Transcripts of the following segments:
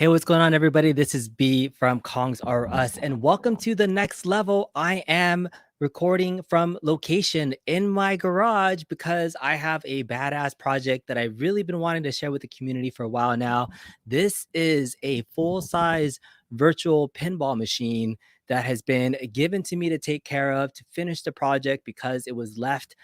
Hey, what's going on, everybody? This is B from Kongs R Us, and welcome to the next level. I am recording from location in my garage because I have a badass project that I've really been wanting to share with the community for a while now. This is a full-size virtual pinball machine that has been given to me to take care of to finish the project because it was left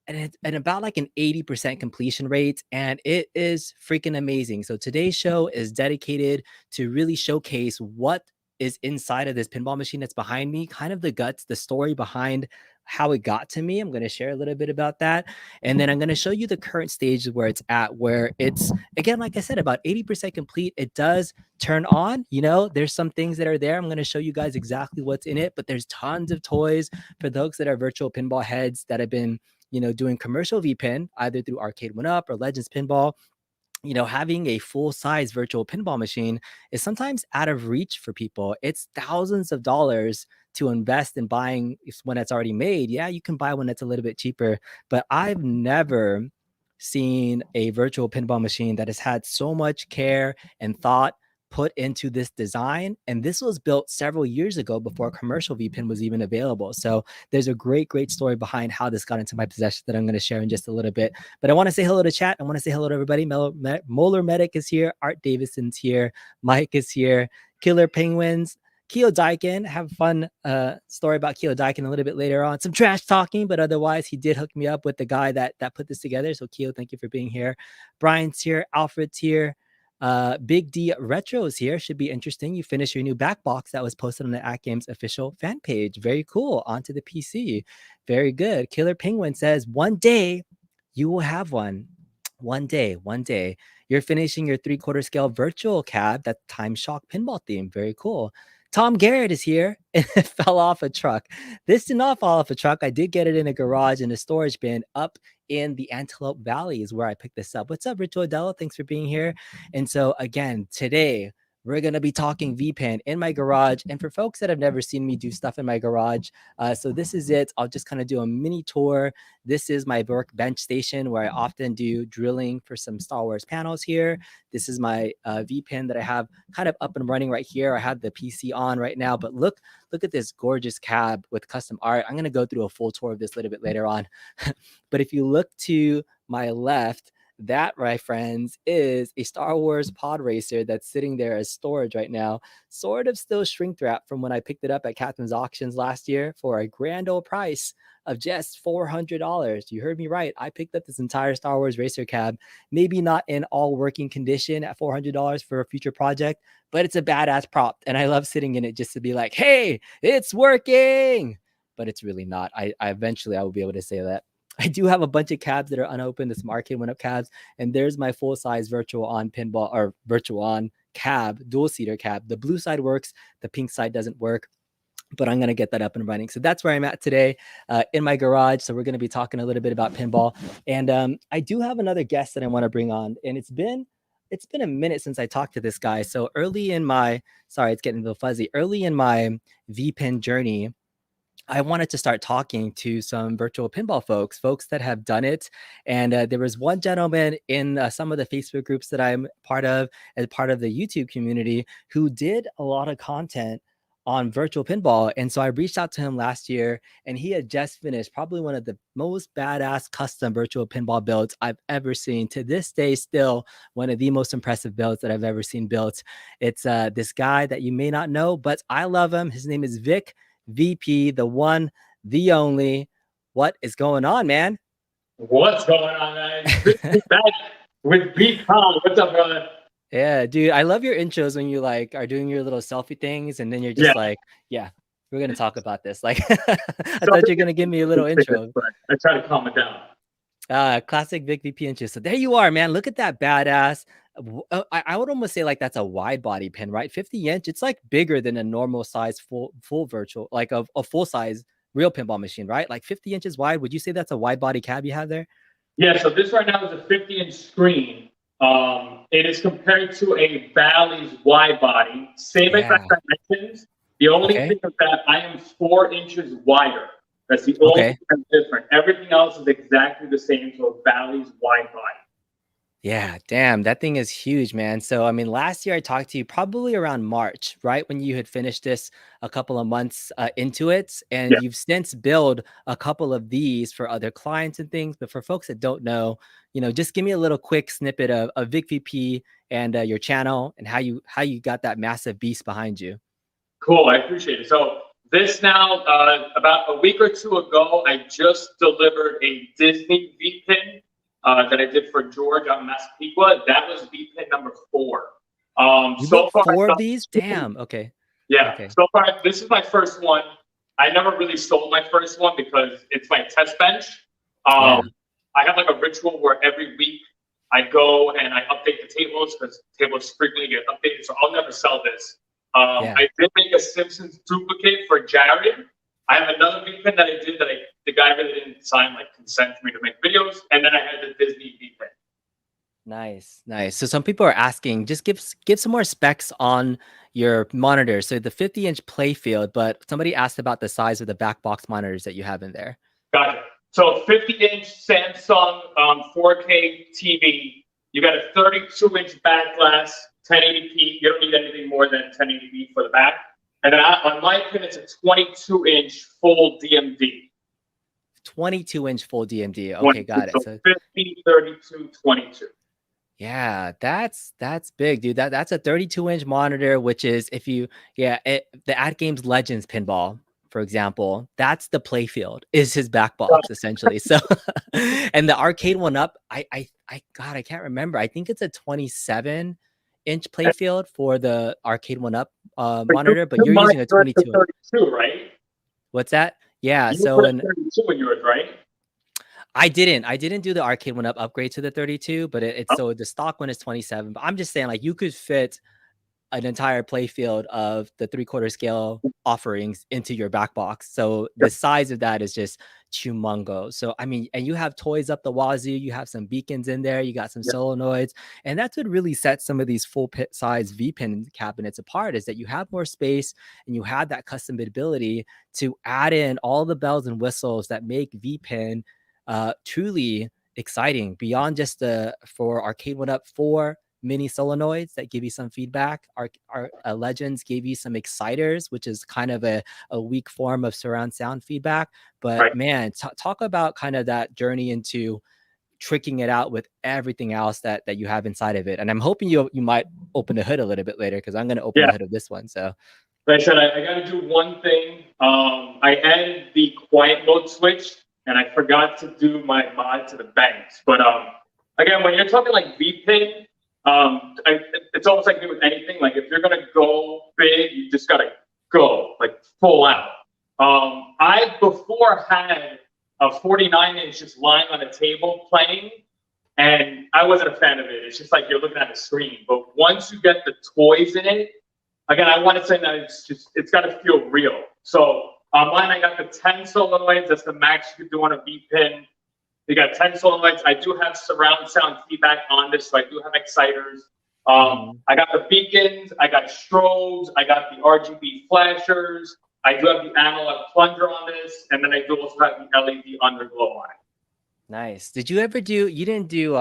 and it's at about like an 80% completion rate, and it is freaking amazing. So today's show is dedicated to really showcase what is inside of this pinball machine that's behind me, kind of the guts, the story behind how it got to me. I'm going to share a little bit about that, and then I'm going to show you the current stage where it's at, where it's, again, like I said, about 80% complete. It does turn on, there's some things that are there. I'm going to show you guys exactly what's in it, but there's tons of toys for those that are virtual pinball heads that have been doing commercial Vpin, either through Arcade 1UP or Legends Pinball. Having a full-size virtual pinball machine is sometimes out of reach for people. It's thousands of dollars to invest in buying when it's already made. Yeah, you can buy one that's a little bit cheaper, but I've never seen a virtual pinball machine that has had so much care and thought put into this design. And this was built several years ago before commercial Vpin was even available. So there's a great story behind how this got into my possession that I'm going to share in just a little bit. But I want to say hello to chat. I want to say hello to everybody. Molar Medic is here. Art Davidson's here. Mike is here. Killer Penguins. Keo Daikin, have a fun story about Keo Daikin a little bit later on. Some trash talking, but otherwise he did hook me up with the guy that put this together. So Keo, thank you for being here. Brian's here. Alfred's here. Big D Retro is here. Should be interesting. You finished your new back box that was posted on the At Games official fan page. Very cool. Onto the PC. Very good. Killer Penguin says, one day you will have one. One day. You're finishing your 3/4 scale virtual cab. That Time Shock pinball theme. Very cool. Tom Garrett is here and it fell off a truck. This did not fall off a truck. I did get it in a garage in a storage bin up in the Antelope Valley is where I picked this up. What's up, Rich Odell? Thanks for being here. And so again, today we're going to be talking Vpin in my garage. And for folks that have never seen me do stuff in my garage, so this is it. I'll just kind of do a mini tour. This is my workbench station where I often do drilling for some Star Wars panels here. This is my Vpin that I have kind of up and running right here. I have the PC on right now, but look at this gorgeous cab with custom art. I'm going to go through a full tour of this a little bit later on. But if you look to my left, that, my friends, is a Star Wars pod racer that's sitting there as storage right now, sort of still shrink wrap from when I picked it up at Captain's Auctions last year for a grand old price of just $400. You heard me right. I picked up this entire Star Wars racer cab, maybe not in all working condition at $400 for a future project, but it's a badass prop. And I love sitting in it just to be like, hey, it's working. But it's really not. I eventually will be able to say that. I do have a bunch of cabs that are unopened. There's some Arcade 1UP cabs, and there's my full-size virtual on pinball or virtual on cab, dual-seater cab. The blue side works, the pink side doesn't work, but I'm going to get that up and running. So that's where I'm at today in my garage. So we're going to be talking a little bit about pinball, and I do have another guest that I want to bring on, and it's been a minute since I talked to this guy. So early in my, sorry, it's getting a little fuzzy. Early in my Vpin journey, I wanted to start talking to some virtual pinball folks that have done it. And there was one gentleman in some of the Facebook groups that I'm part of, as part of the YouTube community, who did a lot of content on virtual pinball. And so I reached out to him last year, and he had just finished probably one of the most badass custom virtual pinball builds I've ever seen. To this day, still one of the most impressive builds that I've ever seen built. It's this guy that you may not know, but I love him. His name is Vic VP, the one, the only. What is going on, man? What's going on, man? Good to be back with Vpin. What's up, brother? Yeah, dude, I love your intros when you like are doing your little selfie things, and then you're just like, yeah, we're gonna talk about this. Like, I thought you're gonna give me a little intro. I try to calm it down. Classic Vic VP intro. So there you are, man. Look at that badass. I would almost say like that's a wide body pin, right? 50-inch. It's like bigger than a normal size full virtual, like a full size real pinball machine, right? Like 50 inches wide. Would you say that's a wide body cab you have there? Yeah. So this right now is a 50-inch screen. It is compared to a Bally's wide body, same exact dimensions. The only thing is that I am 4 inches wider. That's the only thing that's different. Everything else is exactly the same to a Bally's wide body. Yeah, damn, that thing is huge, man. So, I mean, last year I talked to you probably around March, right? When you had finished this a couple of months into it, and Yeah. you've since built a couple of these for other clients and things. But for folks that don't know, just give me a little quick snippet of VicVP and your channel and how you got that massive beast behind you. Cool, I appreciate it. So this now, about a week or two ago, I just delivered a Disney Vpin that I did for George out in Massapequa. That was Vpin number 4. You So built far, I've 4 of done these? 2. Damn. Okay. Yeah, Okay. so far, this is my first one. I never really sold my first one because it's my test bench. Yeah. I have like a ritual where every week I go and I update the tables because tables frequently get updated. So I'll never sell this. Yeah. I did make a Simpsons duplicate for Jared. I have another VPN that I did that the guy really didn't sign like consent for me to make videos, and then I had the Disney VPN. Nice, nice. So some people are asking, just give some more specs on your monitor. So the 50-inch playfield, but somebody asked about the size of the back box monitors that you have in there. Gotcha. So 50-inch Samsung 4K TV. You got a 32-inch back glass, 1080p. You don't need anything more than 1080p for the back. And then on my pin, it's a 22-inch full DMD. 22-inch full DMD. Okay, got it. So 50, 32, 22. Yeah, that's big, dude. That's a 32-inch monitor, which is the Ad Games Legends pinball, for example, that's the playfield is his back box essentially. So, and the arcade one up, God, I can't remember. I think it's a 27-inch playfield for the arcade one up monitor, but you're using a 22. 32, right? What's that? Yeah. You So put a in 32 in yours, right? I didn't do the arcade one up upgrade to the 32, but it's Oh, so the stock one is 27. But I'm just saying, like, you could fit an entire playfield of the 3/4 scale offerings into your back box. So yeah, the size of that is just humongo. So I mean, and you have toys up the wazoo, you have some beacons in there, you got some yeah, solenoids, and that's what really sets some of these full pit size Vpin cabinets apart is that you have more space and you have that customizability to add in all the bells and whistles that make Vpin truly exciting beyond just the for arcade one up 4 mini solenoids that give you some feedback. Our Legends gave you some exciters, which is kind of a weak form of surround sound feedback. But right. man, talk about kind of that journey into tricking it out with everything else that you have inside of it. And I'm hoping you might open the hood a little bit later because I'm going to open Yeah. the hood of this one. So Like I said, I got to do one thing. I added the quiet mode switch, and I forgot to do my mod to the banks. But again, when you're talking like VPin, it's almost like me with anything. Like if you're gonna go big, you just gotta go like full out. I before had a 49-inch just lying on a table playing, and I wasn't a fan of it. It's just like you're looking at the screen. But once you get the toys in it, again, I want to say that it's got to feel real. So on mine, I got the 10 solenoids. That's the max you could do on a VPin. You got 10 solenoids. I do have surround sound feedback on this, so I do have exciters. I got the beacons. I got strobes. I got the RGB flashers. I do have the analog plunger on this, and then I do also have the LED underglow on it. nice. Did you ever do? You didn't do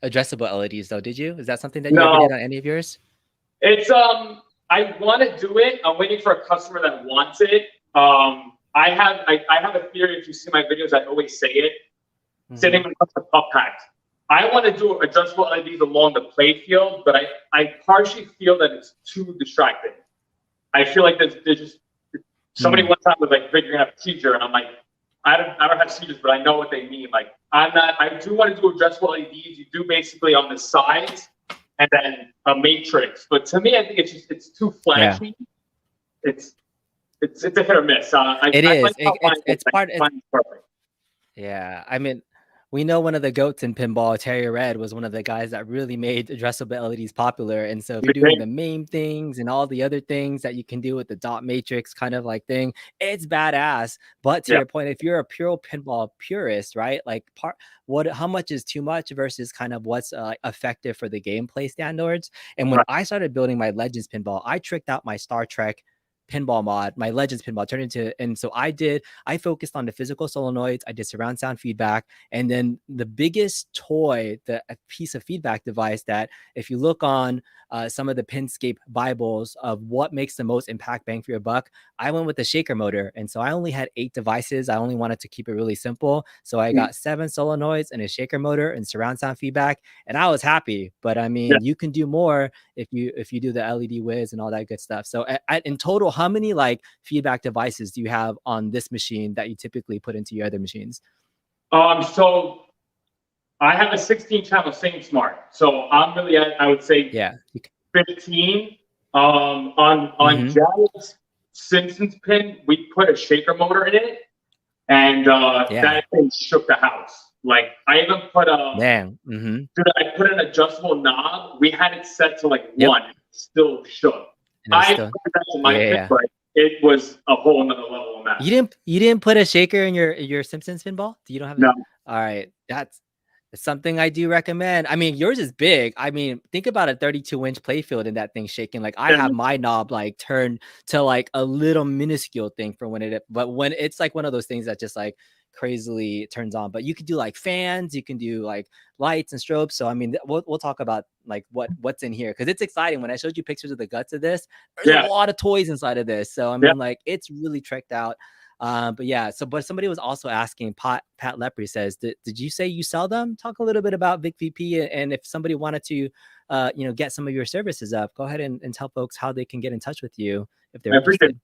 addressable LEDs though, did you? Is that something that you ever No, did on any of yours? it's I want to do it. I'm waiting for a customer that wants it. I have a theory. If you see my videos, I always say it. Sitting when it comes to pup packs, I want to do adjustable LEDs along the play field, but I partially feel that it's too distracting. I feel like there's just somebody one time was like, "Vic, you're gonna have a seizure," and I'm like, I don't have seizures, but I know what they mean. Like I'm not. I do want to do adjustable LEDs. You do basically on the sides and then a matrix. But to me, I think it's too flashy. Yeah. It's a hit or miss. It is. Like It's part. mine's perfect. Yeah, I mean, we know one of the goats in pinball, Terry Red, was one of the guys that really made addressable LEDs popular. And so if you're doing the MAME things and all the other things that you can do with the dot matrix kind of like thing, it's badass. But to your point, if you're a pure pinball purist, right? Like how much is too much versus kind of what's effective for the gameplay standards. And when I started building my Legends pinball, I tricked out my Star Trek pinball mod, my Legends pinball turned into, and so I focused on the physical solenoids. I did surround sound feedback, and then the biggest toy, a piece of feedback device that if you look on some of the Pinscape Bibles of what makes the most impact bang for your buck, I went with the shaker motor. And so I only had 8 devices. I only wanted to keep it really simple. So I got 7 solenoids and a shaker motor and surround sound feedback, and I was happy. But I mean, you can do more if you do the LED whiz and all that good stuff. So in total, how many like feedback devices do you have on this machine that you typically put into your other machines? So I have a 16 channel Same Smart. So I'm really at, I would say, 15. On Jared's Simpsons pin, we put a shaker motor in it, and that thing shook the house. Like I even put dude, I put an adjustable knob. We had it set to like 1. It still shook. I put that in my pin, but it was a whole another level of math. You didn't put a shaker in your Simpsons pinball? You don't have no. All right, that's something I do recommend. I mean, yours is big. I mean, think about a 32-inch playfield and that thing shaking. Like I have my knob like turned to like a little minuscule thing for when it's like one of those things that just like crazily turns on. But you could do like fans, you can do like lights and strobes. So I mean, we'll talk about like what's in here, because it's exciting. When I showed you pictures of the guts of this, there's a lot of toys inside of this. So I mean, like it's really tricked out. But somebody was also asking, Pat Lepre says, did you say you sell them? Talk a little bit about VicVP, and if somebody wanted to get some of your services up, go ahead and tell folks how they can get in touch with you if they're interested.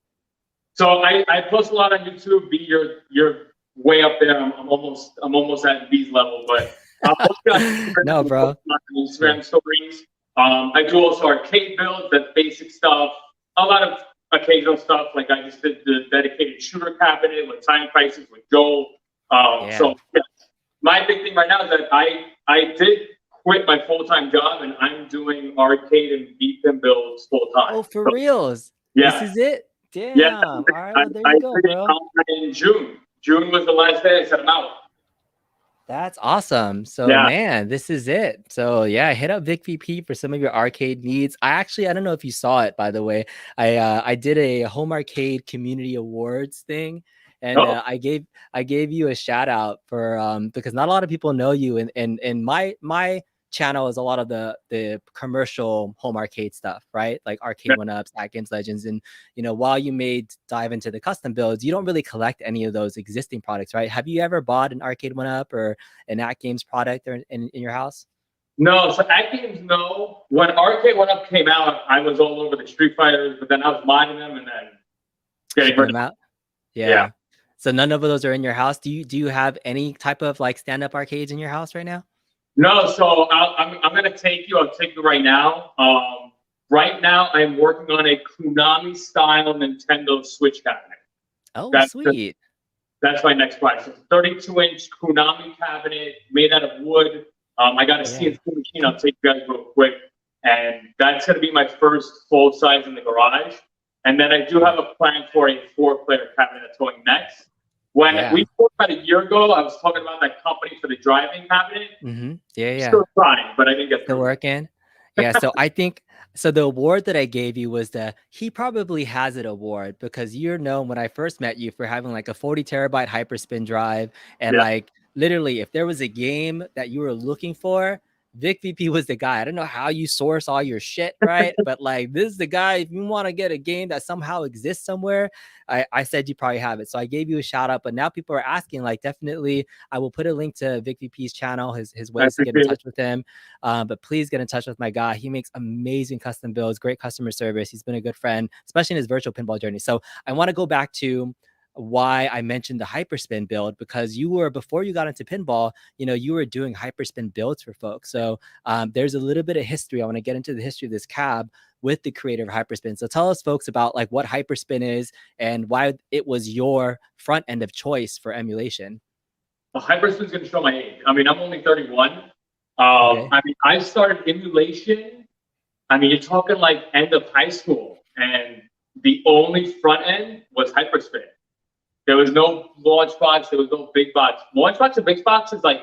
So I post a lot on YouTube. B, you're way up there. I'm almost at B's level, but I'll post on Instagram. No, bro. Instagram stories. I do also arcade builds, that's basic stuff. A lot of occasional stuff, like I just did the dedicated shooter cabinet with Time Crisis with Joel. So my big thing right now is that I did quit my full-time job, and I'm doing arcade and Vpin builds full-time. Oh, for reals? Yeah. This is it? Damn. Yeah. All right, well, there you go, bro. In June. June was the last day I said I'm out. That's awesome. So man, this is it. So yeah, hit up VicVP for some of your arcade needs. I don't know if you saw it, by the way. I did a home arcade community awards thing, and I gave you a shout out for because not a lot of people know you, and my channel is a lot of the commercial home arcade stuff, right? Like arcade one-ups, At Games Legends, and while you may dive into the custom builds, you don't really collect any of those existing products, right? Have you ever bought an arcade one-up or an At Games product in your house? No, so At Games, no. When arcade one-up came out, I was all over the Street Fighters, but then I was modding them and then getting them out. Yeah. So none of those are in your house. Do you have any type of like stand-up arcades in your house right now? No, so I'm going to take you. I'll take you right now. Right now, I'm working on a Konami-style Nintendo Switch cabinet. Oh, sweet. That's my next project. It's a 32-inch Konami cabinet made out of wood. I got a CNC machine. I'll take you guys real quick. And that's going to be my first full size in the garage. And then I do have a plan for a 4-player cabinet that's going next. When we spoke about a year ago, I was talking about that company for the driving cabinet. Still trying, but I didn't get still working. Yeah, so I think the award that I gave you was the He Probably Has It award, because you're known when I first met you for having like a 40 terabyte HyperSpin drive, and like literally if there was a game that you were looking for, VicVP was the guy. I don't know how you source all your shit, right? But like, this is the guy. If you want to get a game that somehow exists somewhere, I said you probably have it. So I gave you a shout out. But now people are asking, like, definitely, I will put a link to VicVP's channel, his ways to get in touch with him. But please get in touch with my guy. He makes amazing custom builds, great customer service. He's been a good friend, especially in his virtual pinball journey. So I want to go back to why I mentioned the HyperSpin build, because before you got into pinball, you were doing HyperSpin builds for folks. So there's a little bit of history. I want to get into the history of this cab with the creator of HyperSpin. So tell us, folks, about like what HyperSpin is and why it was your front end of choice for emulation. Well, HyperSpin's going to show my age. I mean, I'm only 31. I mean, I started emulation. I mean, you're talking like end of high school, and the only front end was HyperSpin. There was no launch box. There was no big box. Launch box and big box is like,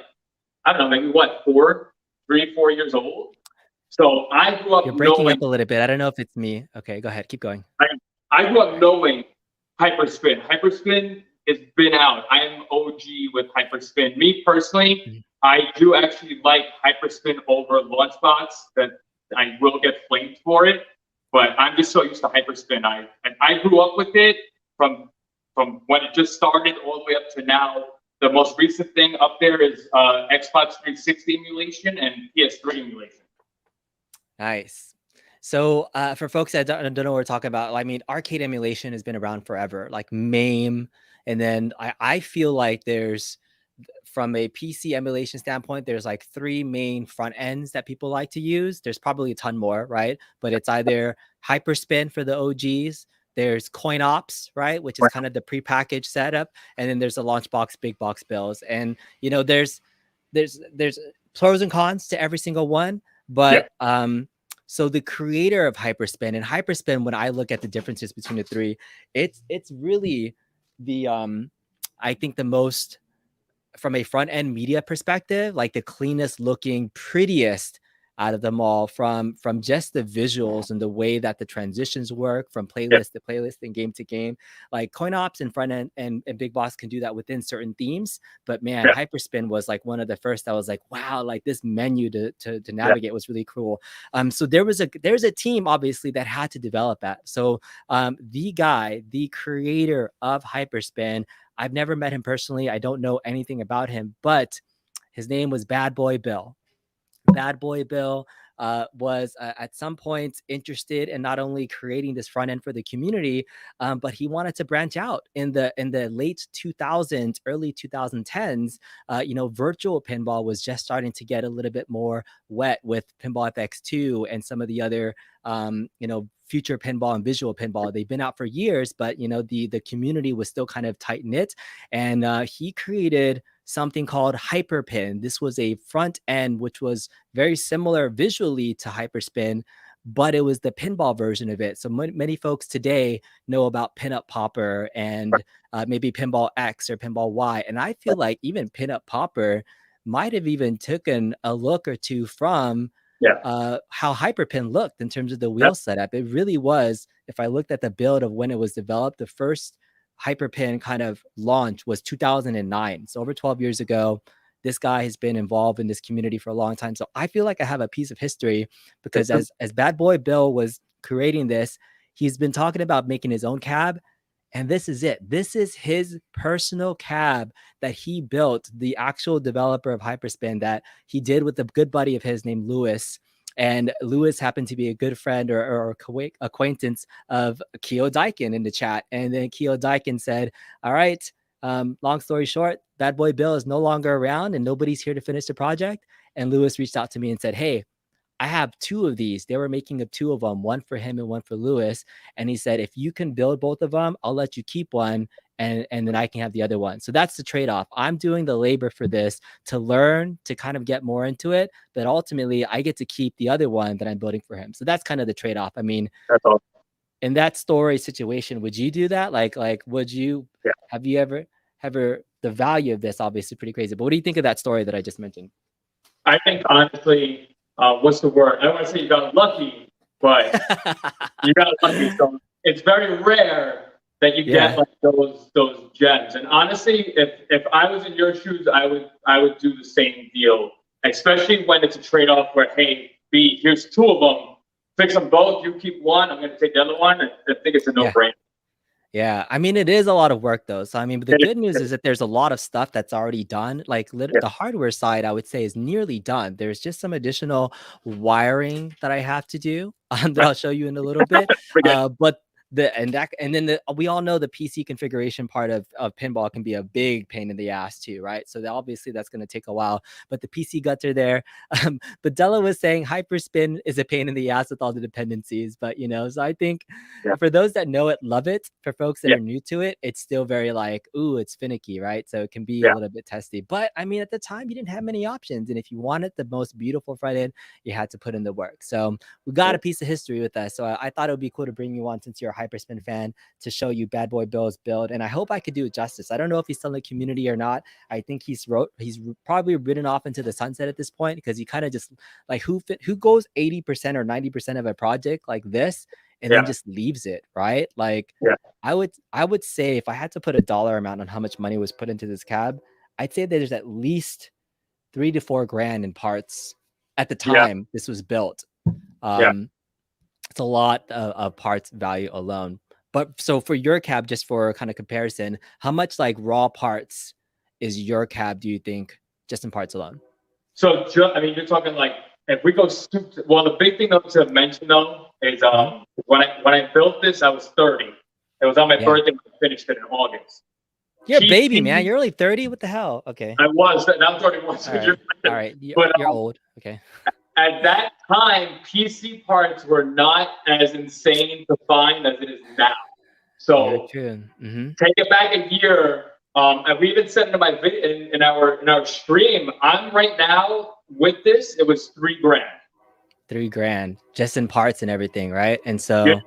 I don't know, maybe what, 3, 4 years old. So I grew up. You're breaking up a little bit. I don't know if it's me. Okay, go ahead. Keep going. I grew up knowing HyperSpin. HyperSpin has been out. I am OG with HyperSpin. Me personally, Mhm. I do actually like HyperSpin over Launchbox. That I will get flamed for it, but I'm just so used to HyperSpin. I grew up with it from when it just started all the way up to now. The most recent thing up there is Xbox 360 emulation and PS3 emulation. Nice. So for folks that don't know what we're talking about, I mean, arcade emulation has been around forever, like MAME. And then I feel like there's, from a PC emulation standpoint, there's like 3 main front ends that people like to use. There's probably a ton more, right? But it's either HyperSpin for the OGs, there's CoinOps, right, which is kind of the prepackaged setup, and then there's the Launchbox big box bills. And you know, there's pros and cons to every single one, but so the creator of HyperSpin, and HyperSpin, when I look at the differences between the three, it's really the I think the most, from a front end media perspective, like the cleanest looking, prettiest out of them all, from just the visuals and the way that the transitions work from playlist to playlist and game to game. Like CoinOps and front end and Big Boss can do that within certain themes, but man, HyperSpin was like one of the first that was like, wow, like this menu to navigate was really cool. So there's a team obviously that had to develop that. So the creator of HyperSpin, I've never met him personally. I don't know anything about him, but his name was BadBoyBill. BadBoyBill was at some point interested in not only creating this front end for the community, but he wanted to branch out in the late 2000s, early 2010s. You know, virtual pinball was just starting to get a little bit more wet with Pinball FX2 and some of the other you know, future pinball and visual pinball. They've been out for years, but you know, the community was still kind of tight knit, and he created something called HyperPin. This was a front end which was very similar visually to HyperSpin, but it was the pinball version of it. So many folks today know about Pinup Popper and maybe Pinball X or Pinball Y, and I feel like even Pinup Popper might have even taken a look or two from how HyperPin looked in terms of the wheel setup. It really was, if I looked at the build of when it was developed, the first HyperPin kind of launch was 2009. So over 12 years ago. This guy has been involved in this community for a long time. So I feel like I have a piece of history, because as BadBoyBill was creating this, he's been talking about making his own cab. And this is it. This is his personal cab that he built, the actual developer of HyperSpin, that he did with a good buddy of his named Lewis. And Lewis happened to be a good friend or acquaintance of Keo Daikin in the chat. And then Keo Daikin said, all right, long story short, BadBoyBill is no longer around and nobody's here to finish the project. And Lewis reached out to me and said, hey, I have 2 of these. They were making up 2 of them, one for him and one for Lewis. And he said, if you can build both of them, I'll let you keep one, and then I can have the other one. So that's the trade-off. I'm doing the labor for this to learn, to kind of get more into it, but ultimately I get to keep the other one that I'm building for him. So that's kind of the trade-off. I mean, that's awesome. In that story situation, would you do that? Like would you, have you ever, the value of this obviously pretty crazy, but what do you think of that story that I just mentioned? I think honestly, what's the word? I don't want to say you got lucky, but you got lucky. So it's very rare that you get like those gems. And honestly, if I was in your shoes, I would do the same deal. Especially when it's a trade-off where, hey, B, here's 2 of them, fix them both. You keep one, I'm going to take the other one. I think it's a no-brainer. Yeah, I mean, it is a lot of work though. So I mean, but the good news is that there's a lot of stuff that's already done. Like the hardware side, I would say, is nearly done. There's just some additional wiring that I have to do that I'll show you in a little bit. But we all know the PC configuration part of pinball can be a big pain in the ass too, right? So obviously that's going to take a while, but the PC guts are there. But Della was saying HyperSpin is a pain in the ass with all the dependencies, but you know, so I think for those that know it, love it. For folks that are new to it, it's still very like, ooh, it's finicky, right? So it can be a little bit testy. But I mean, at the time, you didn't have many options, and if you wanted the most beautiful front end, you had to put in the work. So we got a piece of history with us. So I thought it would be cool to bring you on, since you're a HyperSpin fan, to show you BadBoyBill's build, and I hope I could do it justice. I don't know if he's still in the community or not. I think he's probably ridden off into the sunset at this point, because he kind of just like, who goes 80% or 90% of a project like this and then just leaves it, right? Like I would say if I had to put a dollar amount on how much money was put into this cab, I'd say there's at least $3 to $4 grand in parts at the time this was built. It's a lot of parts value alone. But so for your cab, just for kind of comparison, how much like raw parts is your cab, do you think, just in parts alone? So, I mean, you're talking like, if we go super, well, the big thing though to mention though is when I built this, I was 30. It was on my birthday when I finished it in August. You're a baby, man. You're only 30. What the hell? Okay. I was. That was 31. All right. You're old. Okay. At that time, PC parts were not as insane to find as it is now. So take it back a year. And we even said in my in our stream, I'm right now with this. It was $3 grand. $3 grand just in parts and everything, right? And so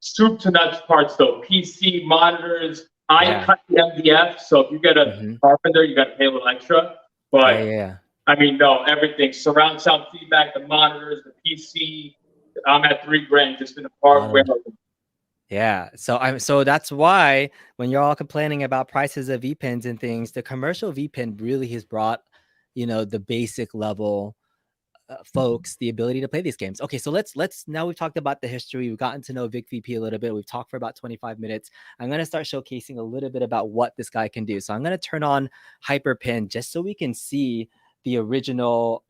soup to nuts parts though. PC monitors. I cut the MDF, so if you get a carpenter, you got to pay a little extra. But I mean, no, everything, surround sound feedback, the monitors, the PC. I'm at $3 grand just in the hardware. Yeah, so that's why when you're all complaining about prices of Vpins and things, the commercial Vpin really has brought, you know, the basic level folks the ability to play these games. Okay, so let's now we've talked about the history, we've gotten to know VicVP a little bit, we've talked for about 25 minutes. I'm going to start showcasing a little bit about what this guy can do. So I'm going to turn on HyperPin just so we can see the original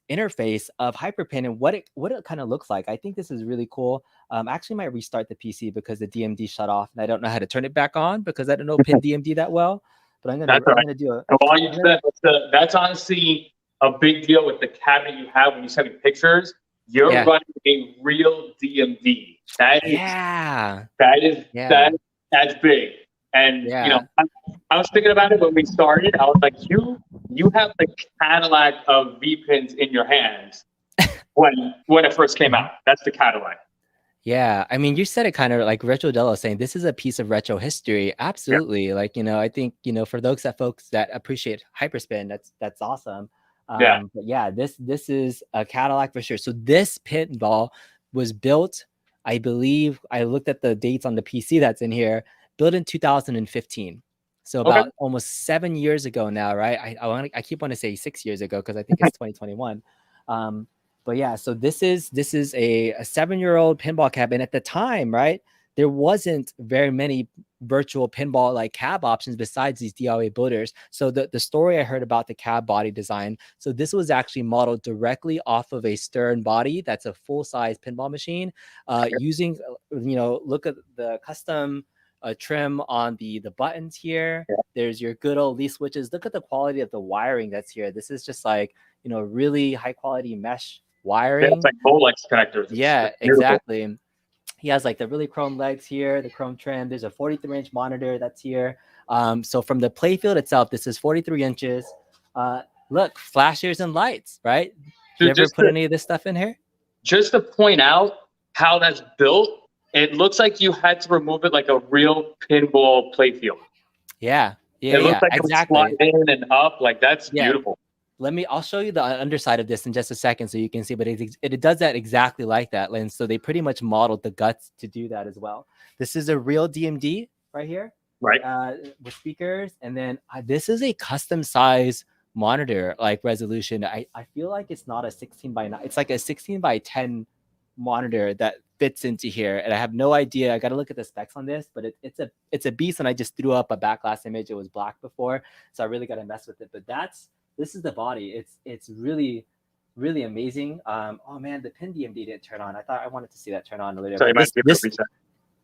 interface of HyperPin and what it kind of looks like. I think this is really cool. I actually might restart the PC because the DMD shut off and I don't know how to turn it back on because I don't know Pin DMD that well. But I'm gonna do it. That's honestly a big deal with the cabinet you have when you send me pictures. You're running a real DMD. That's big. And you know, I was thinking about it when we started. I was like, you have the Cadillac of Vpins in your hands when it first came out. That's the Cadillac. Yeah, I mean, you said it kind of like Retro Dello saying this is a piece of retro history. Absolutely, like, you know, I think, you know, for those folks that appreciate HyperSpin, that's awesome. But yeah, this is a Cadillac for sure. So this pinball was built, I believe, I looked at the dates on the PC that's in here, built in 2015. So about almost 7 years ago now, right? I keep wanting to say 6 years ago because I think it's 2021. But yeah, so this is a 7-year-old pinball cab, and at the time, right, there wasn't very many virtual pinball like cab options besides these DIY builders. So the story I heard about the cab body design, so this was actually modeled directly off of a Stern body that's a full-size pinball machine, using, you know, look at the custom trim on the buttons here. There's your good old leaf switches. Look at the quality of the wiring that's here. This is just like, you know, really high quality mesh wiring. It's like Rolex connectors. Yeah, exactly. He has like the really chrome legs here, the chrome trim. There's a 43-inch monitor that's here. So from the playfield itself, this is 43 inches. Look, flashers and lights, right? Did you ever put any of this stuff in here? Just to point out how that's built, it looks like you had to remove it like a real pinball playfield. It looks like exactly. It slide in and up, like that's beautiful. I'll show you the underside of this in just a second so you can see, but it does that exactly like that, Lynn. So they pretty much modeled the guts to do that as well. This is a real DMD right here, right? With speakers, and then this is a custom size monitor, like resolution. I feel like it's not a 16:9, it's like a 16:10 monitor that fits into here, and I have no idea. I got to look at the specs on this, but it's a beast, and I just threw up a backlash image. It was black before, so I really got to mess with it. But this is the body. It's really, really amazing. Oh man, the Pin DMD didn't turn on. I wanted to see that turn on a little bit.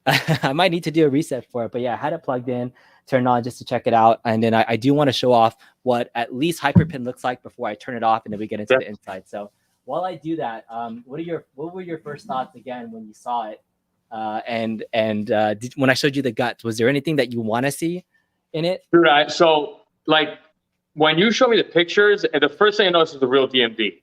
I might need to do a reset for it, but yeah, I had it plugged in, turned on just to check it out. And then I do want to show off what at least HyperPin looks like before I turn it off, and then we get into the inside. So while I do that, what were your first thoughts again when you saw it? When I showed you the guts, was there anything that you want to see in it? Right. So like, when you show me the pictures, and the first thing I notice is the real DMD.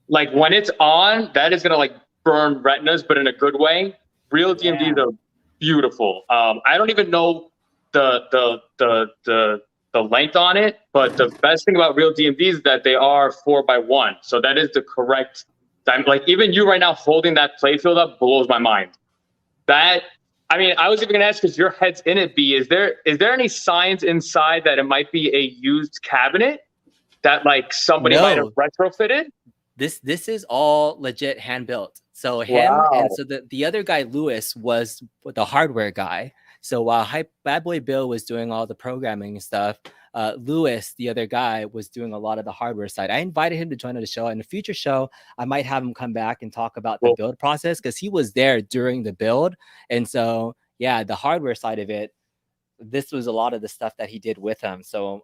Like when it's on, that is gonna like burn retinas, but in a good way. Real DMDs are beautiful. I don't even know the length on it, but the best thing about real DMDs is that they are 4x1. So that is the correct I'm like, even you right now holding that playfield up blows my mind. That, I mean, I was even gonna ask because your head's in it, B. Is there any signs inside that it might be a used cabinet that like somebody might have retrofitted? This is all legit hand built. So him and so the other guy, Lewis, was the hardware guy. So while BadBoyBill was doing all the programming and stuff, Lewis, the other guy, was doing a lot of the hardware side. I invited him to join the show. In a future show, I might have him come back and talk about the build process because he was there during the build. And so, yeah, the hardware side of it, this was a lot of the stuff that he did with him. So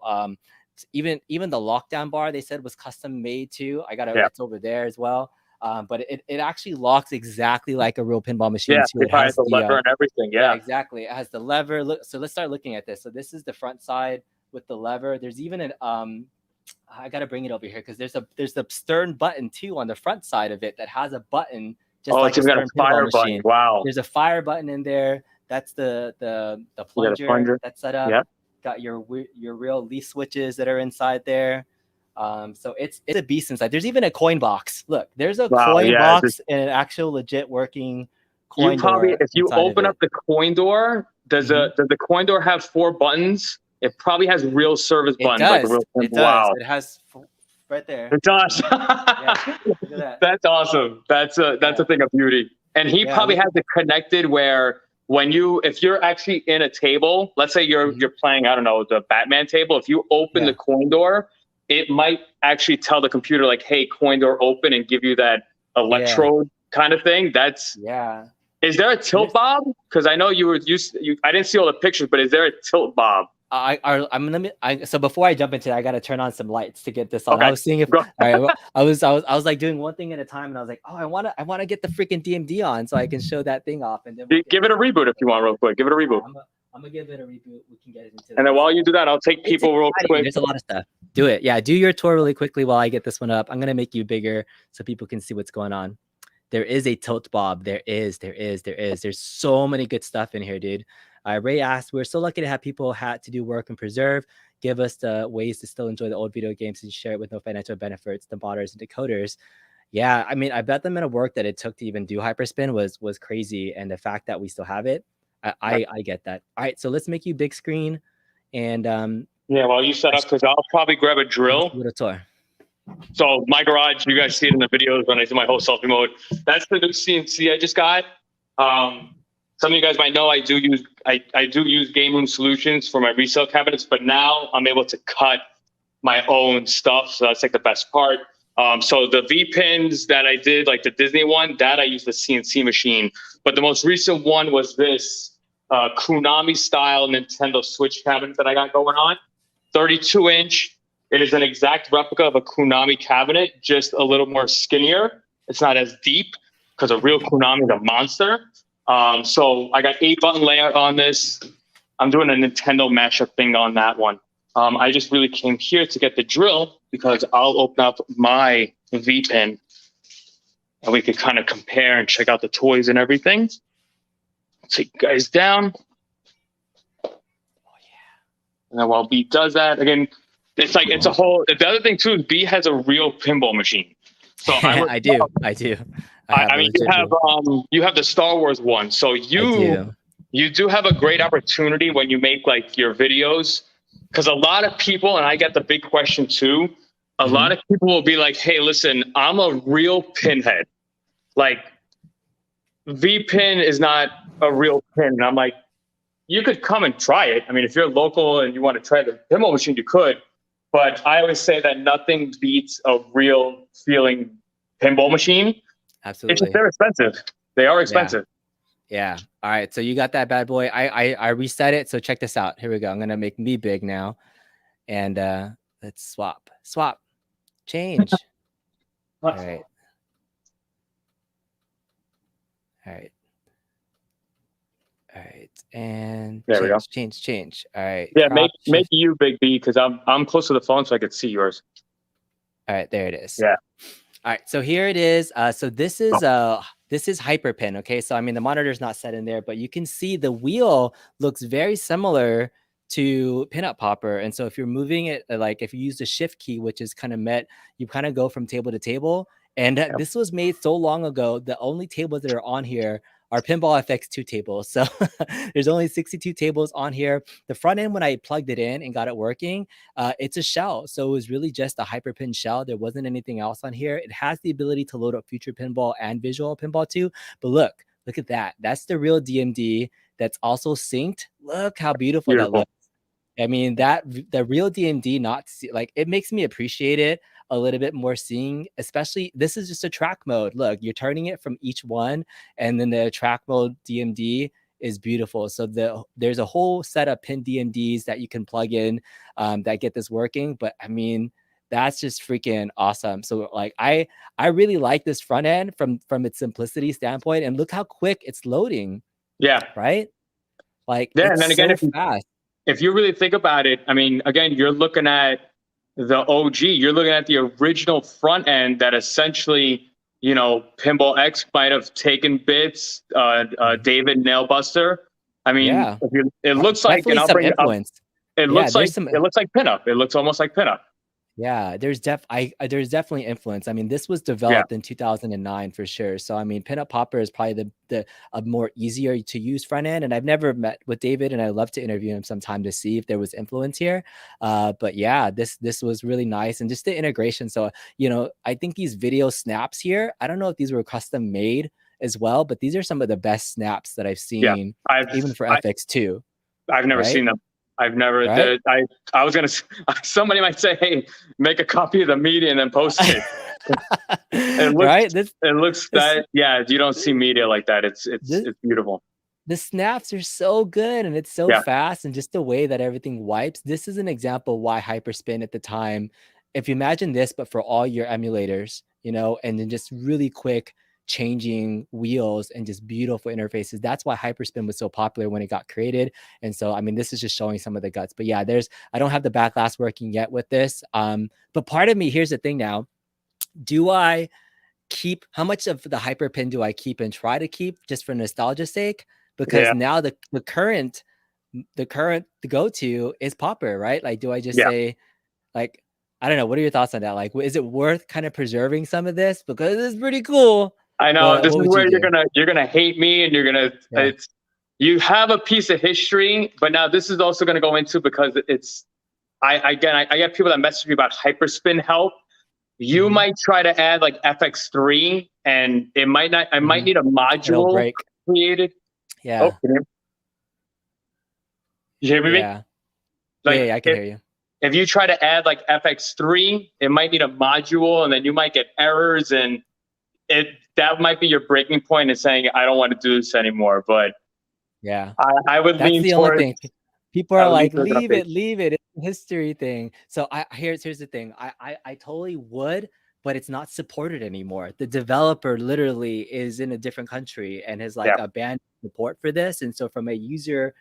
even the lockdown bar they said was custom made too. I got it. It's over there as well. But it actually locks exactly like a real pinball machine too. It has the lever and everything. Yeah, exactly. It has the lever. Look, so let's start looking at this. So this is the front side with the lever. There's even an I gotta bring it over here because there's a stern button too on the front side of it that has a button. Just like it's got a fire button. Wow. There's a fire button in there. That's the plunger that's set up. Yep. Got your real leaf switches that are inside there. So it's a beast inside. There's even a coin box. Look, there's a coin box and an actual legit working coin door. If you open up the coin door, does the coin door have 4 buttons? It probably has real service buttons. Like a real it does. Wow. It has right there. It does. Yeah, look at that. That's awesome. That's a thing of beauty. And he probably has it connected where if you're actually in a table, let's say you're playing, I don't know, the Batman table, if you open the coin door, it might actually tell the computer like, hey, coin door open, and give you that electrode kind of thing. That's Is there a tilt bob? Because I know I didn't see all the pictures, but is there a tilt bob? So before I jump into that, I got to turn on some lights to get this on. Okay. I was seeing if I was like doing one thing at a time, and I was like, oh, I want to get the freaking DMD on so I can show that thing off, and then give it a reboot if you want, real quick. Give it a reboot. I'm gonna give it a reboot. We can get it into. And then while you do that, I'll take people real quick. There's a lot of stuff. Do it. Yeah, do your tour really quickly while I get this one up. I'm gonna make you bigger so people can see what's going on. There is a tilt bob. There is. There's so many good stuff in here, dude. Ray asked, we're so lucky to have people had to do work and preserve. Give us the ways to still enjoy the old video games and share it with no financial benefits, the modders and decoders. Yeah, I mean, I bet the amount of work that it took to even do HyperSpin was crazy. And the fact that we still have it, I get that. All right, so let's make you big screen. And while you set up, because I'll probably grab a drill. With a tour. So my garage, you guys see it in the videos when I do my whole selfie mode. That's the new CNC I just got. Some of you guys might know I do use Game Room Solutions for my resale cabinets, but now I'm able to cut my own stuff. So that's like the best part. So the Vpins that I did, like the Disney one, that I used the CNC machine. But the most recent one was this Konami style Nintendo Switch cabinet that I got going on. 32-inch. It is an exact replica of a Konami cabinet, just a little more skinnier. It's not as deep because a real Konami is a monster. So I got 8-button layout on this. I'm doing a Nintendo mashup thing on that one. I just really came here to get the drill because I'll open up my Vpin and we could kind of compare and check out the toys and everything. Take you guys down. Oh yeah. And then while B does that, again, it's a whole. The other thing too is B has a real pinball machine. So I do. I mean, you have the Star Wars one, so you do have a great opportunity when you make like your videos, because a lot of people, and I get the big question too, a lot of people will be like, hey, listen, I'm a real pinhead. Like, Vpin is not a real pin. And I'm like, you could come and try it. I mean, if you're local and you want to try the pinball machine, you could. But I always say that nothing beats a real feeling pinball machine. Absolutely. It's just they're expensive. They are expensive. Yeah. All right. So you got that bad boy. I reset it. So check this out. Here we go. I'm gonna make me big now. And let's swap. Change. All right. And there we go. Change. All right. Yeah, make you big B, because I'm close to the phone so I could see yours. All right, there it is. Yeah. All right, so here it is. So this is HyperPin. Okay, so I mean the monitor's not set in there, but you can see the wheel looks very similar to Pinup Popper. And so if you're moving it, like if you use the shift key, which is kind of you kind of go from table to table, And this was made so long ago. The only tables that are on here are Pinball FX2 tables. So there's only 62 tables on here. The front end, when I plugged it in and got it working, it's a shell. So it was really just a HyperPin shell. There wasn't anything else on here. It has the ability to load up Future Pinball and Visual Pinball too. But look at that. That's the real DMD that's also synced. Look how beautiful that looks. I mean, the real DMD, not like, it makes me appreciate it a little bit more, seeing, especially, this is just a track mode. Look, you're turning it from each one, and then the track mode DMD is beautiful. So there's a whole set of pin DMDs that you can plug in that get this working. But I mean, that's just freaking awesome. So like, I really like this front end from its simplicity standpoint, and look how quick it's loading. Yeah. Right. Like, yeah, it's and then again, so fast. If you really think about it, I mean, again, you're looking at the OG. You're looking at the original front end that essentially, you know, Pinball X might have taken bits. David Nailbuster. I mean, it looks like, and I'll bring it up. It looks like pinup. It looks almost like pinup. Yeah, there's definitely influence. I mean, this was developed in 2009 for sure. So I mean, Pinup Popper is probably a more easier to use front end. And I've never met with David, and I'd love to interview him sometime to see if there was influence here. But yeah, this was really nice, and just the integration. So, you know, I think these video snaps here, I don't know if these were custom made as well, but these are some of the best snaps that I've seen, even for FX2. I've never seen them. I've never, I was going to, somebody might say, hey, make a copy of the media and then post it. It looks that, you don't see media like that. It's beautiful. The snaps are so good, and it's so fast, and just the way that everything wipes. This is an example why HyperSpin at the time, if you imagine this, but for all your emulators, you know, and then just really quick changing wheels and just beautiful interfaces. That's why HyperSpin was so popular when it got created. And so, I mean, this is just showing some of the guts. But yeah, I don't have the backlash working yet with this. But part of me, here's the thing now. Do I keep, how much of the HyperPin do I keep and try to keep just for nostalgia's sake? Because now the current go-to is Popper, right? Like, do I just say, like, I don't know. What are your thoughts on that? Like, is it worth kind of preserving some of this? Because it's pretty cool. I know this is where you're gonna hate me, and you're gonna you have a piece of history, but now this is also gonna go into, because it's I get people that message me about HyperSpin help. You might try to add like FX3, and it might not. I might need a module created. Yeah. Oh, you hear me? Yeah. Like, I can hear you. If you try to add like FX3, it might need a module, and then you might get errors, and that might be your breaking point in saying, I don't want to do this anymore. But yeah, I would lean the towards, only thing. People are like, leave it. It's a history thing. So here's the thing. I totally would, but it's not supported anymore. The developer literally is in a different country and has like abandoned support for this. And so from a user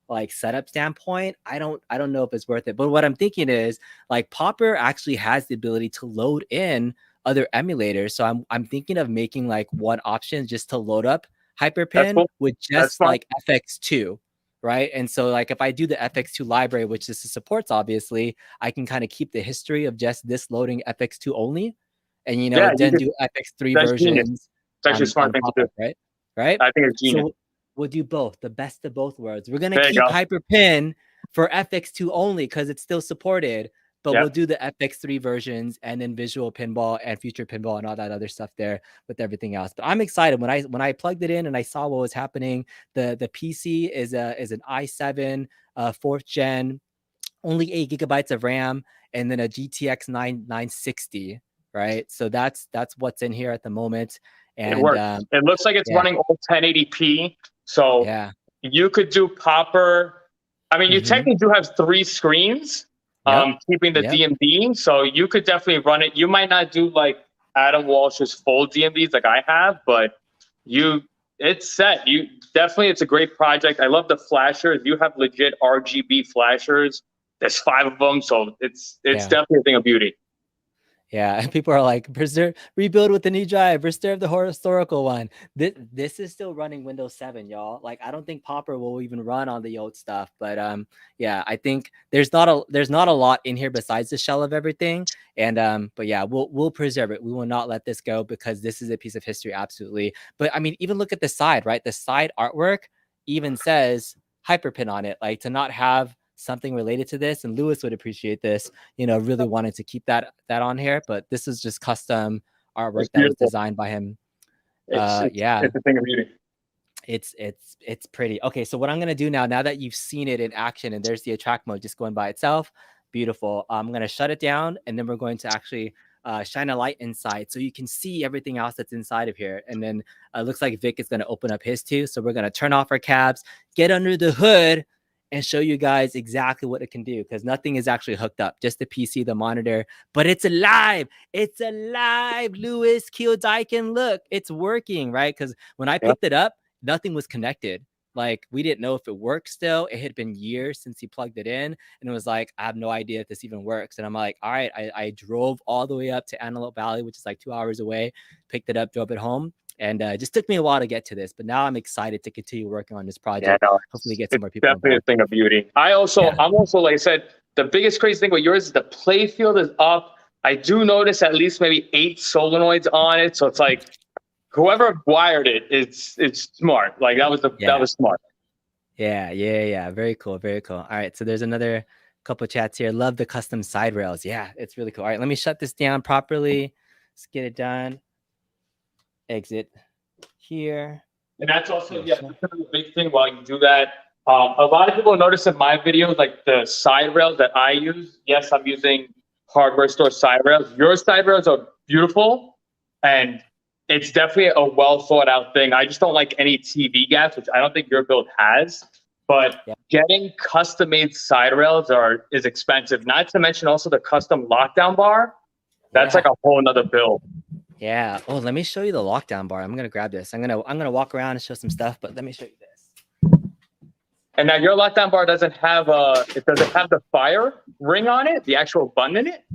like setup standpoint, I don't know if it's worth it. But what I'm thinking is, like, Popper actually has the ability to load in other emulators. So I'm thinking of making like one option just to load up HyperPin with just like FX2, right? And so like, if I do the FX2 library, which this supports, obviously, I can kind of keep the history of just this loading FX2 only, and you know, then do FX3 versions. It's actually a smart thing to do, right? I think it's genius. So we'll do both, the best of both worlds. We're gonna keep HyperPin for FX2 only because it's still supported, but we'll do the FX3 versions, and then Visual Pinball and Future Pinball and all that other stuff there with everything else. But I'm excited when I plugged it in and I saw what was happening. The PC is an i7 4th gen, only 8 gigabytes of RAM, and then a GTX 960, right? So that's what's in here at the moment. And it works. It looks like it's running all 1080p. So you could do Popper. I mean, you technically do have 3 screens, keeping the DMD. So you could definitely run it. You might not do like Adam Walsh's full DMDs like I have, but it's set. It's a great project. I love the flashers. You have legit RGB flashers. There's 5 of them. So it's definitely a thing of beauty. Yeah, and people are like, preserve, rebuild with the new drive, preserve the historical one. This is still running Windows 7, y'all. Like, I don't think Popper will even run on the old stuff, but yeah, I think there's not a lot in here besides the shell of everything, and but yeah, we'll preserve it. We will not let this go because this is a piece of history, absolutely. But I mean, even look at the side, right? The side artwork even says HyperPin on it, like to not have something related to this, and Lewis would appreciate this, really wanted to keep that on here, but this is just custom artwork that was designed by him. Yeah, it's a thing of beauty. It's pretty. Okay, so what I'm gonna do now that you've seen it in action and there's the attract mode just going by itself, beautiful. I'm gonna shut it down, and then we're going to actually shine a light inside so you can see everything else that's inside of here. And then it looks like Vic is gonna open up his too, so we're gonna turn off our cabs, get under the hood, and show you guys exactly what it can do, because nothing is actually hooked up, just the PC, the monitor, but it's alive. It's alive, Lewis Kildykin. Look, it's working, right? Because when I picked it up, nothing was connected. Like, we didn't know if it worked still. It had been years since he plugged it in, and it was like, I have no idea if this even works. And I'm like, all right, I drove all the way up to Antelope Valley, which is like 2 hours away, picked it up, drove it home. And it just took me a while to get to this, but now I'm excited to continue working on this project. Yeah, no, hopefully get some more people. Definitely a thing of beauty. I'm also, like I said, the biggest crazy thing with yours is the play field is up. I do notice at least maybe 8 solenoids on it, so it's like whoever wired it, it's smart. Like that was smart. Yeah. Very cool. All right, so there's another couple chats here. Love the custom side rails. Yeah, it's really cool. All right, let me shut this down properly. Let's get it done. Exit here. And that's also that's a big thing while you do that. A lot of people notice in my videos, like the side rails that I use. Yes, I'm using hardware store side rails. Your side rails are beautiful, and it's definitely a well thought out thing. I just don't like any TV gaps, which I don't think your build has. But getting custom made side rails is expensive. Not to mention also the custom lockdown bar. That's like a whole nother build. Yeah. Oh, let me show you the lockdown bar. I'm gonna grab this. I'm gonna walk around and show some stuff, but let me show you this. And now your lockdown bar doesn't have the fire ring on it, the actual button in it.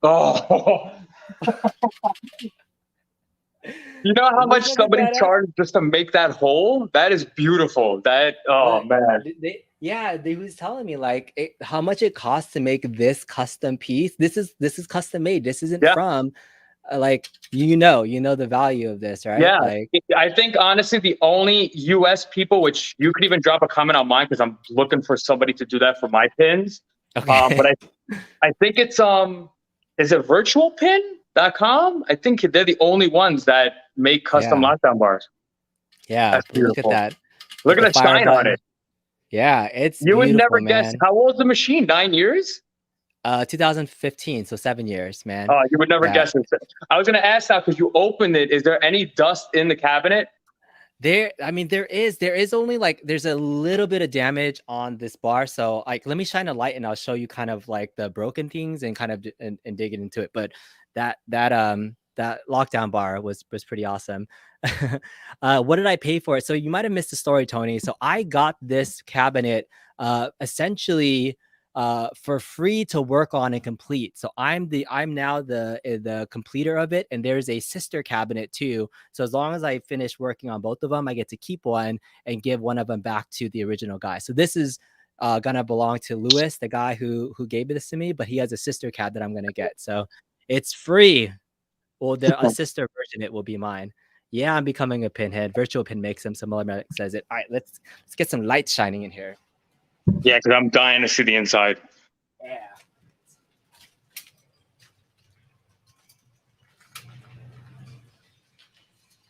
Oh. You know how much somebody charged just to make that hole? That is beautiful. Man. They was telling me like how much it costs to make this custom piece. This is custom made. This isn't from like you know the value of this, right? Yeah. Like, I think honestly the only US people, which you could even drop a comment on mine because I'm looking for somebody to do that for my pins. Okay. But I think it's is it virtualpin.com? I think they're the only ones that make custom lockdown bars. Yeah, that's beautiful. Look at that. Look at the shine on it. Yeah, it's you would never guess. How old is the machine? 9 years? 2015, so 7 years, man. Oh, you would never guess it. I was gonna ask now because you opened it. Is there any dust in the cabinet? There is only like there's a little bit of damage on this bar. So like let me shine a light and I'll show you kind of like the broken things and kind of and dig into it. But that lockdown bar was pretty awesome. What did I pay for it? So you might have missed the story, Tony. So I got this cabinet essentially for free to work on and complete. So I'm now the completer of it, and there's a sister cabinet too. So as long as I finish working on both of them, I get to keep one and give one of them back to the original guy. So this is gonna belong to Lewis, the guy who gave this to me, but he has a sister cab that I'm gonna get. So it's free. Well, a sister version, it will be mine. Yeah, I'm becoming a pinhead. Virtual Pin makes them. Some says it. All right, let's get some light shining in here. Yeah, because I'm dying to see the inside. Yeah.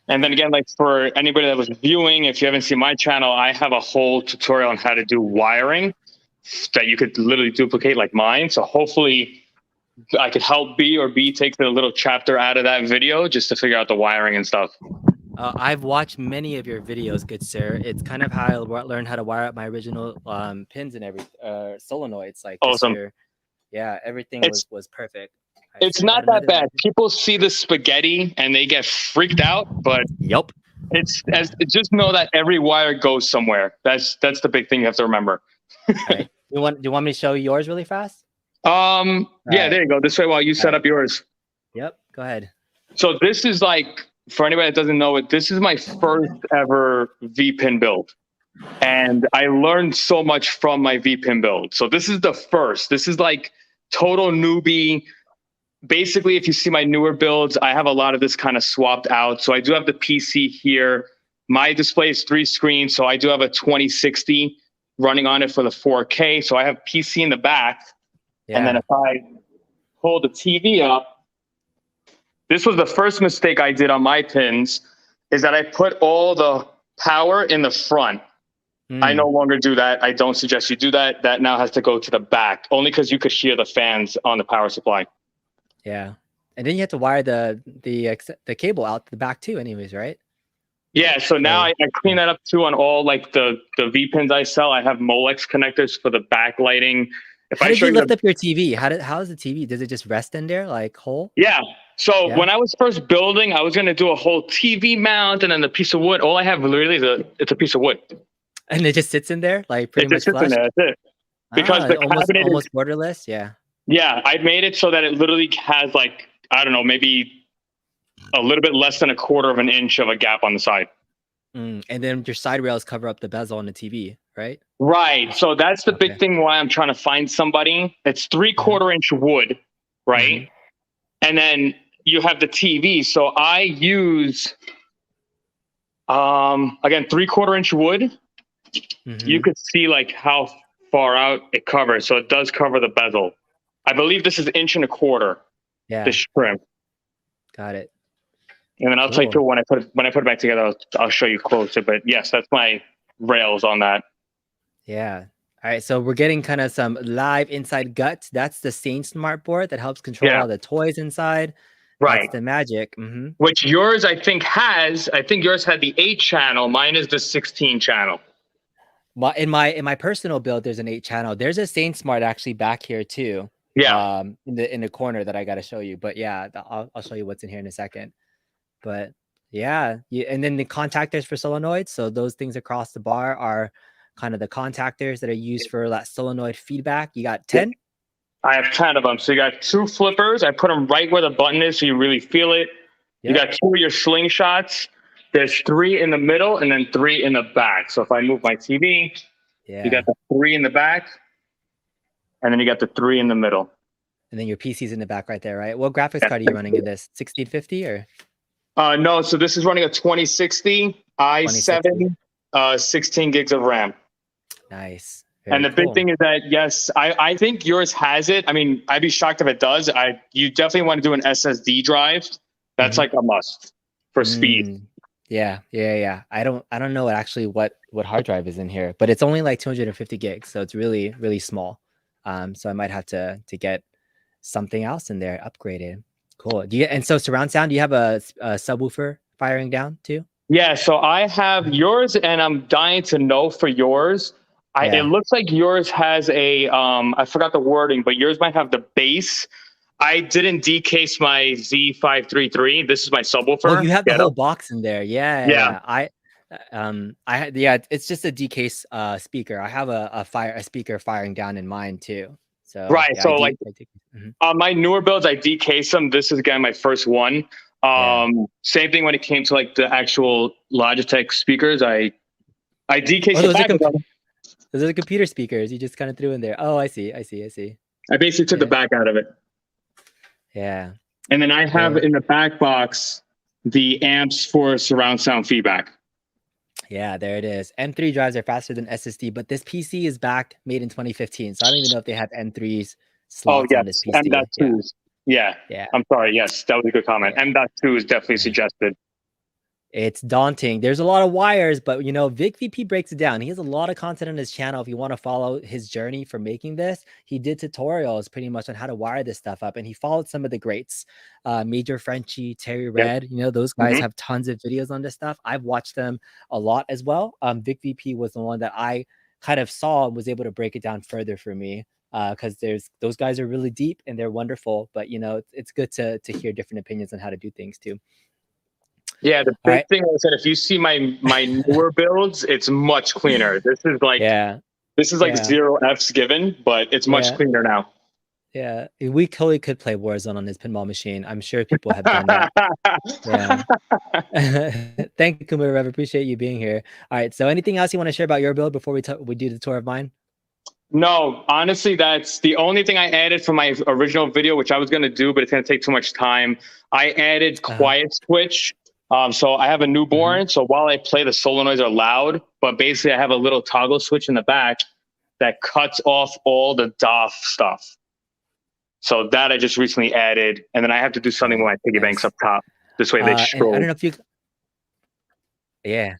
And then again, like for anybody that was viewing, if you haven't seen my channel, I have a whole tutorial on how to do wiring that you could literally duplicate like mine. So hopefully I could help B, or B takes a little chapter out of that video just to figure out the wiring and stuff. I've watched many of your videos, good sir. It's kind of how I learned how to wire up my original pins and solenoids. Like awesome. Everything was perfect. It's not that bad. People see the spaghetti and they get freaked out, but just know that every wire goes somewhere. That's the big thing you have to remember. Right. Do you want me to show yours really fast? Yeah, there you go. This way while you set up yours. Yep, go ahead. So this is like, for anybody that doesn't know it, this is my first ever Vpin build. And I learned so much from my Vpin build. So this is the first. This is like total newbie. Basically, if you see my newer builds, I have a lot of this kind of swapped out. So I do have the PC here. My display is 3 screens. So I do have a 2060 running on it for the 4K. So I have PC in the back. Yeah. And then if I hold the TV up, this was the first mistake I did on my pins, is that I put all the power in the front. I no longer do that. I don't suggest you do that. That now has to go to the back, only because you could hear the fans on the power supply. Yeah. And then you have to wire the cable out the back too anyways, right? Yeah, so now I clean that up too on all like the V pins I sell. I have Molex connectors for the backlighting. How did you lift up your TV? How is the TV? Does it just rest in there like whole? Yeah. So when I was first building, I was going to do a whole TV mount and then the piece of wood. All I have literally is it's a piece of wood. And it just sits in there, like pretty much flush? It just sits in there, that's it. Because the almost borderless, yeah. Yeah, I made it so that it literally has like, I don't know, maybe a little bit less than 1/4 of an inch of a gap on the side. And then your side rails cover up the bezel on the TV, right? Right. So that's the big thing why I'm trying to find somebody. It's 3/4 inch wood, right? And then you have the TV. So I use, again, 3/4 inch wood. You could see like how far out it covers. So it does cover the bezel. I believe this is 1.25 inch. Yeah. This trim. Got it. And then I'll tell you when I put it back together, I'll show you closer. But yes, that's my rails on that. Yeah. All right. So we're getting kind of some live inside guts. That's the Saint Smart board that helps control all the toys inside. Right. That's the magic. Which yours, I think yours had the 8 channel. Mine is the 16 channel. In my personal build, there's an 8 channel. There's a Saint Smart actually back here too. Yeah. In the corner that I got to show you. But yeah, I'll show you what's in here in a second. But yeah, and then the contactors for solenoids. So those things across the bar are kind of the contactors that are used for that solenoid feedback. You got 10? I have 10 of them. So you got 2 flippers. I put them right where the button is so you really feel it. You got 2 of your slingshots. There's 3 in the middle and then 3 in the back. So if I move my TV, you got the 3 in the back, and then you got the 3 in the middle. And then your PC's in the back right there, right? What graphics card are you running in this? 1650 or? No, so this is running a 2060 i7, 16 gigs of RAM. Nice. And the big thing is that, yes, I think yours has it. I mean, I'd be shocked if it does. You definitely want to do an SSD drive. That's like a must for speed. Yeah. I don't know actually what hard drive is in here, but it's only like 250 gigs. So it's really, really small. So I might have to get something else in there upgraded. Cool. And so surround sound, do you have a subwoofer firing down too? Yeah, so I have yours, and I'm dying to know for yours. It looks like yours has a, I forgot the wording, but yours might have the bass. I didn't decase my Z533. This is my subwoofer. Oh, you have the whole box in there. Yeah. It's just a decase speaker. I have a speaker firing down in mine too. So on my newer builds, I decase them. This is again my first one. Same thing when it came to like the actual Logitech speakers. I decase the back of them. Those are the computer speakers you just kind of threw in there. Oh, I see. I basically took the back out of it. Yeah. And then I have in the back box the amps for surround sound feedback. Yeah, there it is. M3 drives are faster than SSD, but this PC is back made in 2015. So I don't even know if they have M3s slots on this PC. M.2s. Yeah. I'm sorry. Yes, that was a good comment. M.2 is definitely suggested. It's daunting. There's a lot of wires, but you know, VicVP breaks it down. He has a lot of content on his channel. If you want to follow his journey for making this, he did tutorials pretty much on how to wire this stuff up, and he followed some of the greats, Major Frenchie, Terry Red. You know, those guys have tons of videos on this stuff. I've watched them a lot as well. VicVP was the one that I kind of saw and was able to break it down further for me, because those guys are really deep and they're wonderful. But you know, it's good to hear different opinions on how to do things too. Yeah, the big thing is that if you see my newer builds, it's much cleaner. This is like 0 Fs given, but it's much cleaner now. Yeah, we totally could play Warzone on this pinball machine. I'm sure people have done that. Yeah. Thank you, Kumar Rev. Appreciate you being here. All right. So anything else you want to share about your build before we do the tour of mine? No, honestly, that's the only thing I added from my original video, which I was going to do, but it's going to take too much time. I added quiet switch. So I have a newborn. So while I play, the solenoids are loud, but basically I have a little toggle switch in the back that cuts off all the DOF stuff. So that I just recently added, and then I have to do something with my piggy banks up top. This way they And I strobe. don't know if you. Yeah.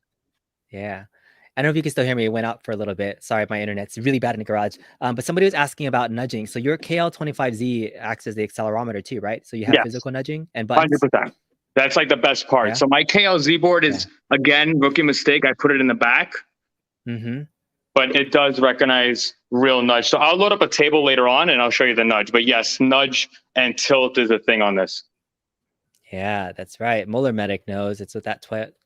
I don't know if you can still hear me. It went out for a little bit. Sorry, my internet's really bad in the garage. But somebody was asking about nudging. So your KL25Z acts as the accelerometer too, right? So you have physical nudging and buttons. 100%. That's like the best part. Yeah. So my KLZ board is, again, rookie mistake. I put it in the back. But it does recognize real nudge. So I'll load up a table later on and I'll show you the nudge. But yes, nudge and tilt is a thing on this. Yeah, that's right. Muller Medic knows it's with that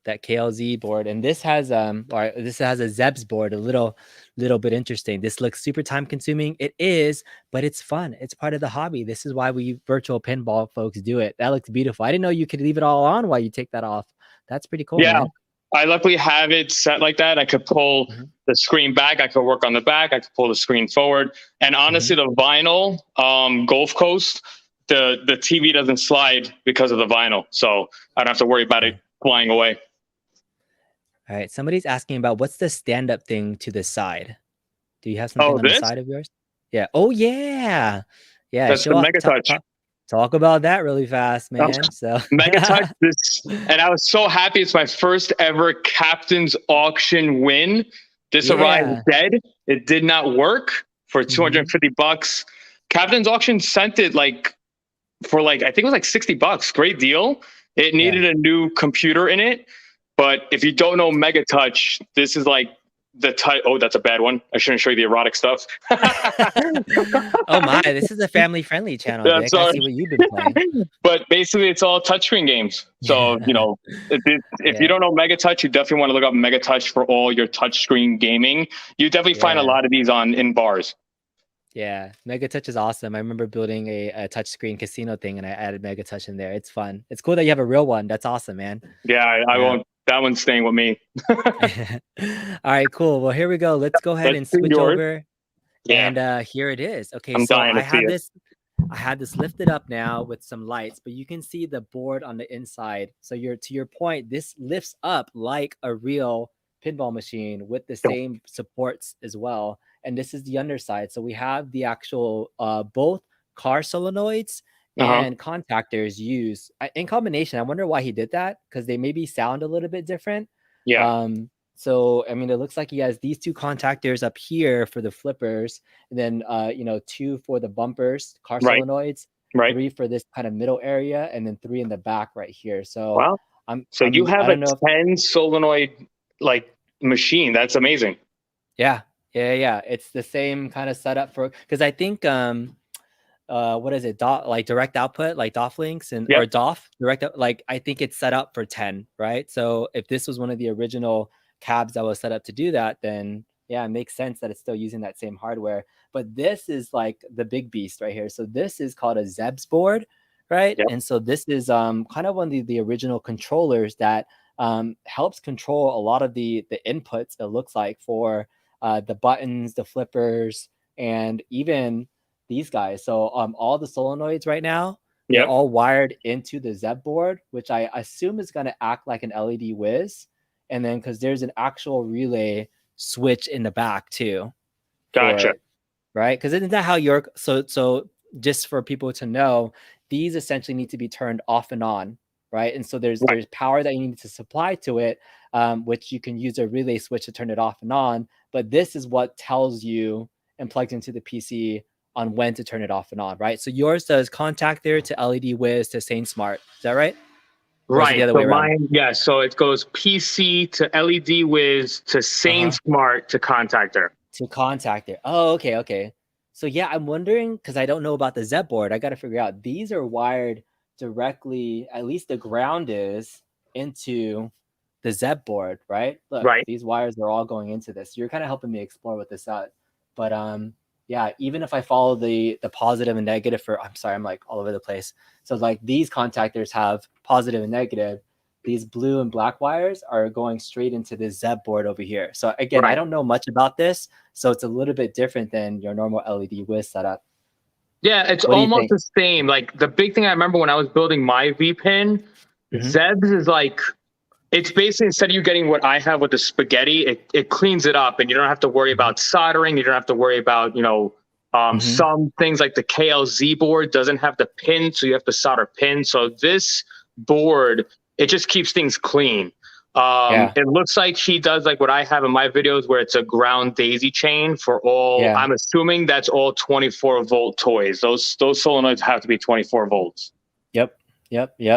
KLZ board, and this has this has a Zeb's board. A little bit interesting. This looks super time consuming. It is, but it's fun. It's part of the hobby. This is why we virtual pinball folks do it. That looks beautiful. I didn't know you could leave it all on while you take that off. That's pretty cool. Yeah, man. I luckily have it set like that. I could pull the screen back. I could work on the back. I could pull the screen forward. And honestly, the vinyl Gulf Coast, the TV doesn't slide because of the vinyl. So I don't have to worry about it flying away. All right. Somebody's asking about what's the stand-up thing to the side. Do you have something on the side of yours? Yeah. Oh, yeah. Yeah. That's the Mega Touch. Talk about that really fast, man. So Mega Touch, and I was so happy. It's my first ever Captain's Auction win. This arrived dead. It did not work for $250. Captain's Auction sent it for I think it was $60. Great deal. It needed a new computer in it. But if you don't know Mega Touch, this is the type. Oh, that's a bad one. I shouldn't show you the erotic stuff. Oh my, this is a family-friendly channel. Yeah, I see what you've been playing. But basically, it's all touchscreen games. So if you don't know Mega Touch, you definitely want to look up Mega Touch for all your touchscreen gaming. You definitely find a lot of these in bars. Yeah, Mega Touch is awesome. I remember building a touchscreen casino thing, and I added Mega Touch in there. It's fun. It's cool that you have a real one. That's awesome, man. Yeah, I won't. That one's staying with me. All right, cool. Well, here we go. Let's go ahead and switch over. Yeah. And here it is. Okay, so I had this lifted up now with some lights, but you can see the board on the inside. So to your point, this lifts up like a real pinball machine with the same supports as well. And this is the underside. So we have the actual both car solenoids and contactors used in combination. I wonder why he did that, because they maybe sound a little bit different. Yeah. So I mean, it looks like he has these two contactors up here for the flippers, and then 2 for the bumpers, car solenoids, 3 for this kind of middle area, and then 3 in the back right here. So you have a 10 solenoid machine. That's amazing. Yeah. It's the same kind of setup because I think what is it? Direct output, like DOF links or DOF direct. I think it's set up for 10, right? So if this was one of the original cabs that was set up to do that, then yeah, it makes sense that it's still using that same hardware. But this is the big beast right here. So this is called a Zeb's board, right? Yep. And so this is kind of one of the original controllers that helps control a lot of the inputs, it looks like, for the buttons, the flippers, and even these guys. So all the solenoids right now, they're all wired into the Zeb board, which I assume is going to act like an LED whiz. And then because there's an actual relay switch in the back too. Gotcha. Right? Because isn't that how so just for people to know, these essentially need to be turned off and on, right? And so there's power that you need to supply to it, which you can use a relay switch to turn it off and on. But this is what tells you and plugs into the PC on when to turn it off and on, right? So yours says contactor to LED whiz to Sane Smart. Is that right? Right. The other way around? So it goes PC to LED whiz to Sane Smart to contactor. To contactor. Oh, okay. So yeah, I'm wondering, because I don't know about the Zeb board. I got to figure out, these are wired directly, at least the ground is, into the Zeb board, right? Look, these wires are all going into this. You're kind of helping me explore what this is. But yeah, even if I follow the positive and negative for, I'm sorry, I'm like all over the place. So like these contactors have positive and negative. These blue and black wires are going straight into this ZEB board over here. So again, I don't know much about this, so it's a little bit different than your normal LED whiz setup. Yeah, it's almost the same. Like the big thing I remember when I was building my Vpin, ZEBs is like, it's basically, instead of you getting what I have with the spaghetti, it cleans it up, and you don't have to worry about soldering. You don't have to worry about, you know, some things like the KLZ board doesn't have the pin, so you have to solder pins. So this board, it just keeps things clean. It looks like he does like what I have in my videos, where it's a ground daisy chain for all. I'm assuming that's all 24-volt toys. Those solenoids have to be 24 volts. Yep.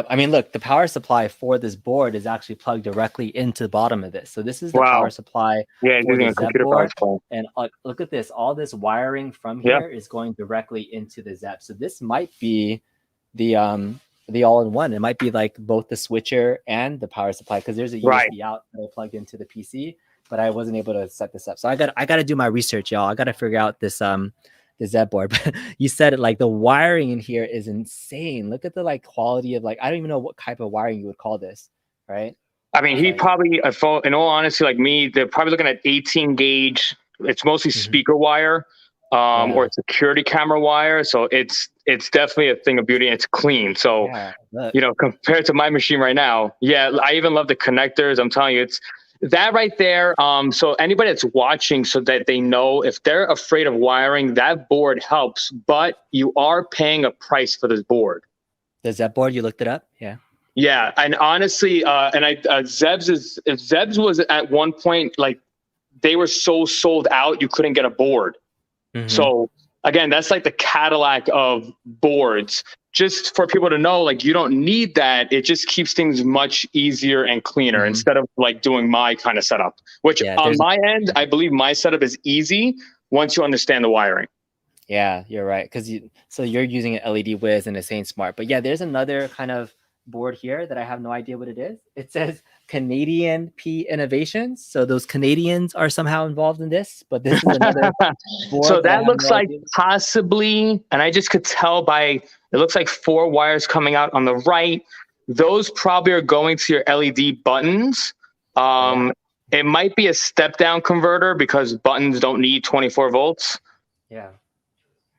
I mean, look, the power supply for this board is actually plugged directly into the bottom of this. So this is the power supply. Yeah, using a computer power supply. And look at this. All this wiring from here is going directly into the ZEB. So this might be the all-in-one. It might be like both the switcher and the power supply, because there's a USB out that I plugged into the PC, but I wasn't able to set this up. So I got to do my research, y'all. I got to figure out this the ZEB board. But you said it, like the wiring in here is insane. Look at the like quality of, like, I don't even know what type of wiring you would call this, right? I mean, he probably, in all honesty, like me, they're probably looking at 18 gauge. It's mostly speaker wire, or security camera wire. So it's definitely a thing of beauty, and it's clean. So, you know, compared to my machine right now, I even love the connectors. I'm telling you, it's that right there. So anybody that's watching, so that they know, if they're afraid of wiring, that board helps, but you are paying a price for this board. The ZEB board, you looked it up? Yeah. Yeah, and honestly, Zebs was at one point, like, they were so sold out, you couldn't get a board. So again, that's like the Cadillac of boards. Just for people to know, like, you don't need that. It just keeps things much easier and cleaner instead of like doing my kind of setup, which on my end, I believe my setup is easy once you understand the wiring. Yeah, you're right. So you're using an LED whiz and it's saying smart, but yeah, there's another kind of board here that I have no idea what it is. It says Canadian P Innovations. So those Canadians are somehow involved in this, but this is another board. So that looks like possibly, and I just could tell by, it looks like 4 wires coming out on the right. Those probably are going to your LED buttons. It might be a step down converter because buttons don't need 24 volts. Yeah.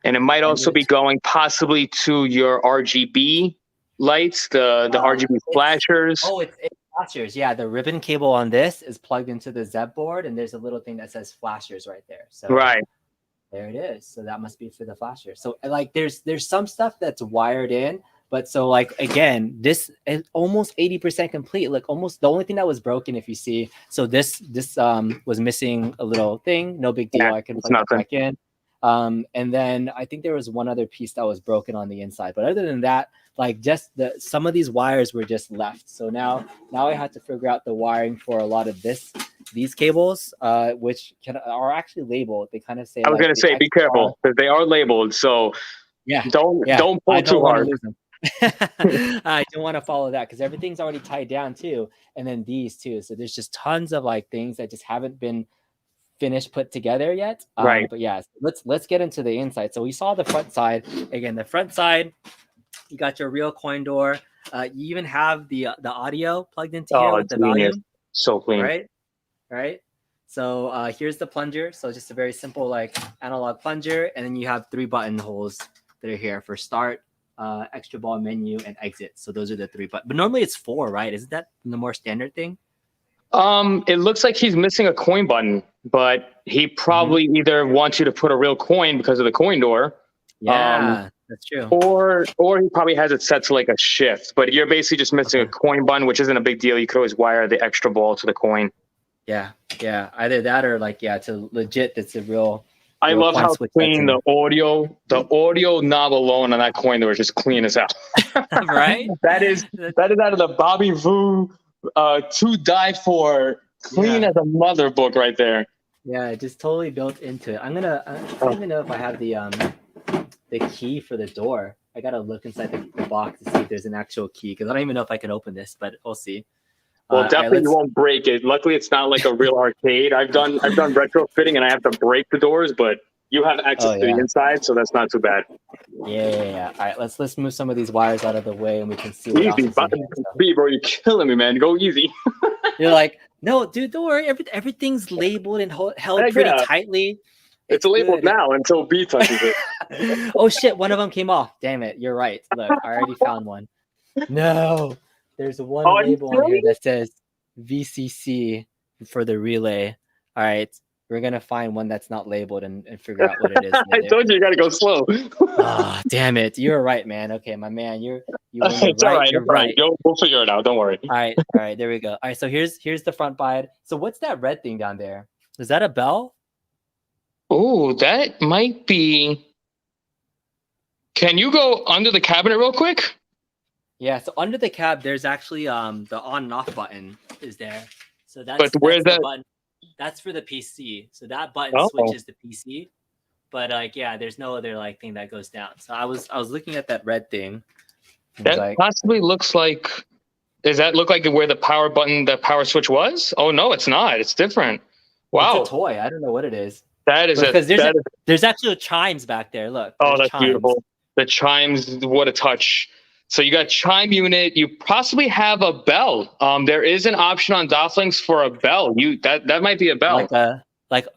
And it might also be going possibly to your RGB lights, the RGB flashers. It's flashers. Yeah, the ribbon cable on this is plugged into the ZEB board, and there's a little thing that says flashers right there. So there it is. So that must be for the flashers. So like there's some stuff that's wired in, but so like again, this is almost 80% complete. Like almost the only thing that was broken, if you see, so this was missing a little thing. No big deal. I can plug it back in. And then I think there was one other piece that was broken on the inside, but other than that, like just some of these wires were just left. So now I had to figure out the wiring for a lot of these cables, which are actually labeled. They kind of say, I was going to say, be careful, because they are labeled. So don't pull too hard. I don't want to follow that, because everything's already tied down too. And then these too. So there's just tons of like things that just haven't been finished put together yet. But yeah, let's get into the inside. So we saw the front side. Again, the front side, you got your real coin door. You even have the audio plugged into here with the volume. So clean. Right. So here's the plunger. So just a very simple like analog plunger, and then you have 3 button holes that are here for start, extra ball, menu, and exit. So those are the 3 buttons. But normally it's 4, right? Isn't that the more standard thing? It looks like he's missing a coin button, but he probably either wants you to put a real coin because of the coin door. Yeah, that's true. Or he probably has it set to like a shift, but you're basically just missing a coin button, which isn't a big deal. You could always wire the extra ball to the coin. Yeah. Either that or like, to legit, that's a real. I love how clean the audio knob alone on that coin door is just clean as hell. Right? That is out of the Bobby Vu To Die For, clean as a mother book right there. Yeah, just totally built into it. I don't even know if I have the key for the door. I gotta look inside the box to see if there's an actual key, because I don't even know if I can open this, but we'll see. Well, definitely you won't break it. Luckily, it's not like a real arcade. I've done retrofitting and I have to break the doors, but You have access to the inside, so that's not too bad. Yeah. All right, let's move some of these wires out of the way, and we can see what else Easy, is in here. B, bro, you're killing me, man. Go easy. You're like, no, dude, don't worry. Everything's labeled and held pretty tightly. It's labeled now until B touches it. Oh shit! One of them came off. Damn it! You're right. Look, I already found one. No, there's one label on here that says VCC for the relay. All right, we're gonna find one that's not labeled and figure out what it is. I told you gotta go slow. Oh, damn it! You're right, man. Okay, my man, you're it's right. All right. You're right. We'll figure it out. Don't worry. All right. There we go. All right, so here's the front side. So what's that red thing down there? Is that a bell? Oh, that might be. Can you go under the cabinet real quick? Yeah, so under the cab, there's actually the on and off button is there. So But where's that button? That's for the PC. So that button switches the PC. But like, yeah, there's no other like thing that goes down. So I was looking at that red thing. That possibly looks like. Does that look like where the power button, the power switch was? Oh no, it's not. It's different. Wow, it's a toy. I don't know what it is. That is because there's actually chimes back there. Look. Oh, that's chimes. Beautiful. The chimes, what a touch. So you got chime unit. You possibly have a bell. There is an option on Doflinks for a bell. That might be a bell.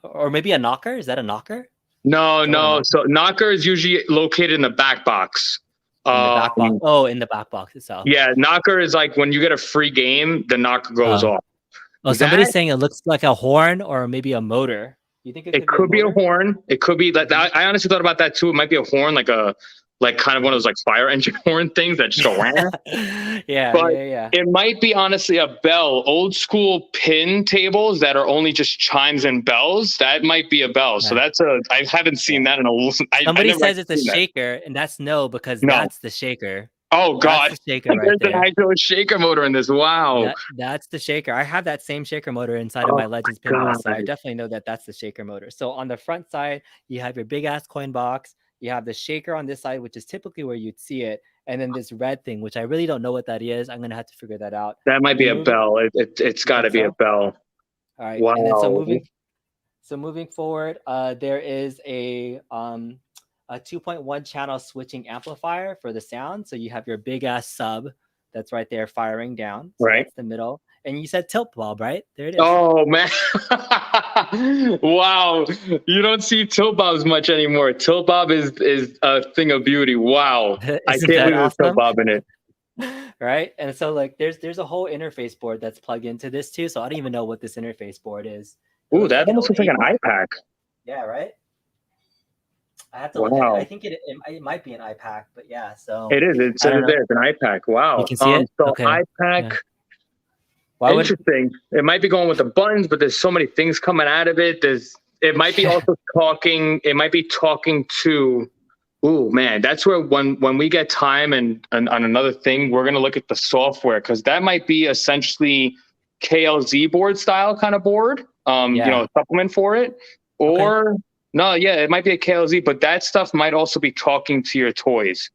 Or maybe a knocker. Is that a knocker? No. So knocker is usually located in the back box. In the back box. Oh, in the back box itself. Yeah, knocker is like when you get a free game, the knocker goes off. Oh, somebody's saying it looks like a horn or maybe a motor. You think it could be a horn? It could be that. I honestly thought about that too. It might be a horn, like kind of one of those like fire engine horn things that just go around. Yeah. It might be honestly a bell. Old school pin tables that are only just chimes and bells. That might be a bell. Yeah. So I haven't seen that in a. Somebody says it's a shaker, and that's because that's the shaker. Oh God! That's the shaker right There's an actual shaker motor in this. Wow. That's the shaker. I have that same shaker motor inside of my Legends pinball, so I definitely know that that's the shaker motor. So on the front side, you have your big ass coin box. You have the shaker on this side, which is typically where you'd see it, and then this red thing, which I really don't know what that is. I'm gonna have to figure that out. That might be a bell. It's got to be a bell. All right. Wow. And then so moving forward, there is a 2.1 channel switching amplifier for the sound. So you have your big ass sub that's right there firing down. So right. That's the middle. And you said tilt bulb, right? There it is. Oh man. Wow. You don't see tilt bulbs much anymore. Tilt bulb is a thing of beauty. Wow. I can't believe there's tilt bulb in it. Right. And so like there's a whole interface board that's plugged into this too. So I don't even know what this interface board is. Ooh, that almost looks like an iPack. Yeah, right. I have to look at it. I think it might be an iPack, but yeah. So it is. It's an iPack. Wow. You can see it. So iPack. Yeah. Interesting. It might be going with the buttons, but there's so many things coming out of it. It might be also talking. It might be talking to. Ooh, man, that's where when we get time and on another thing, we're gonna look at the software because that might be essentially KLZ board style kind of board. Supplement for it, or. Okay. No, yeah, it might be a KLZ, but that stuff might also be talking to your toys.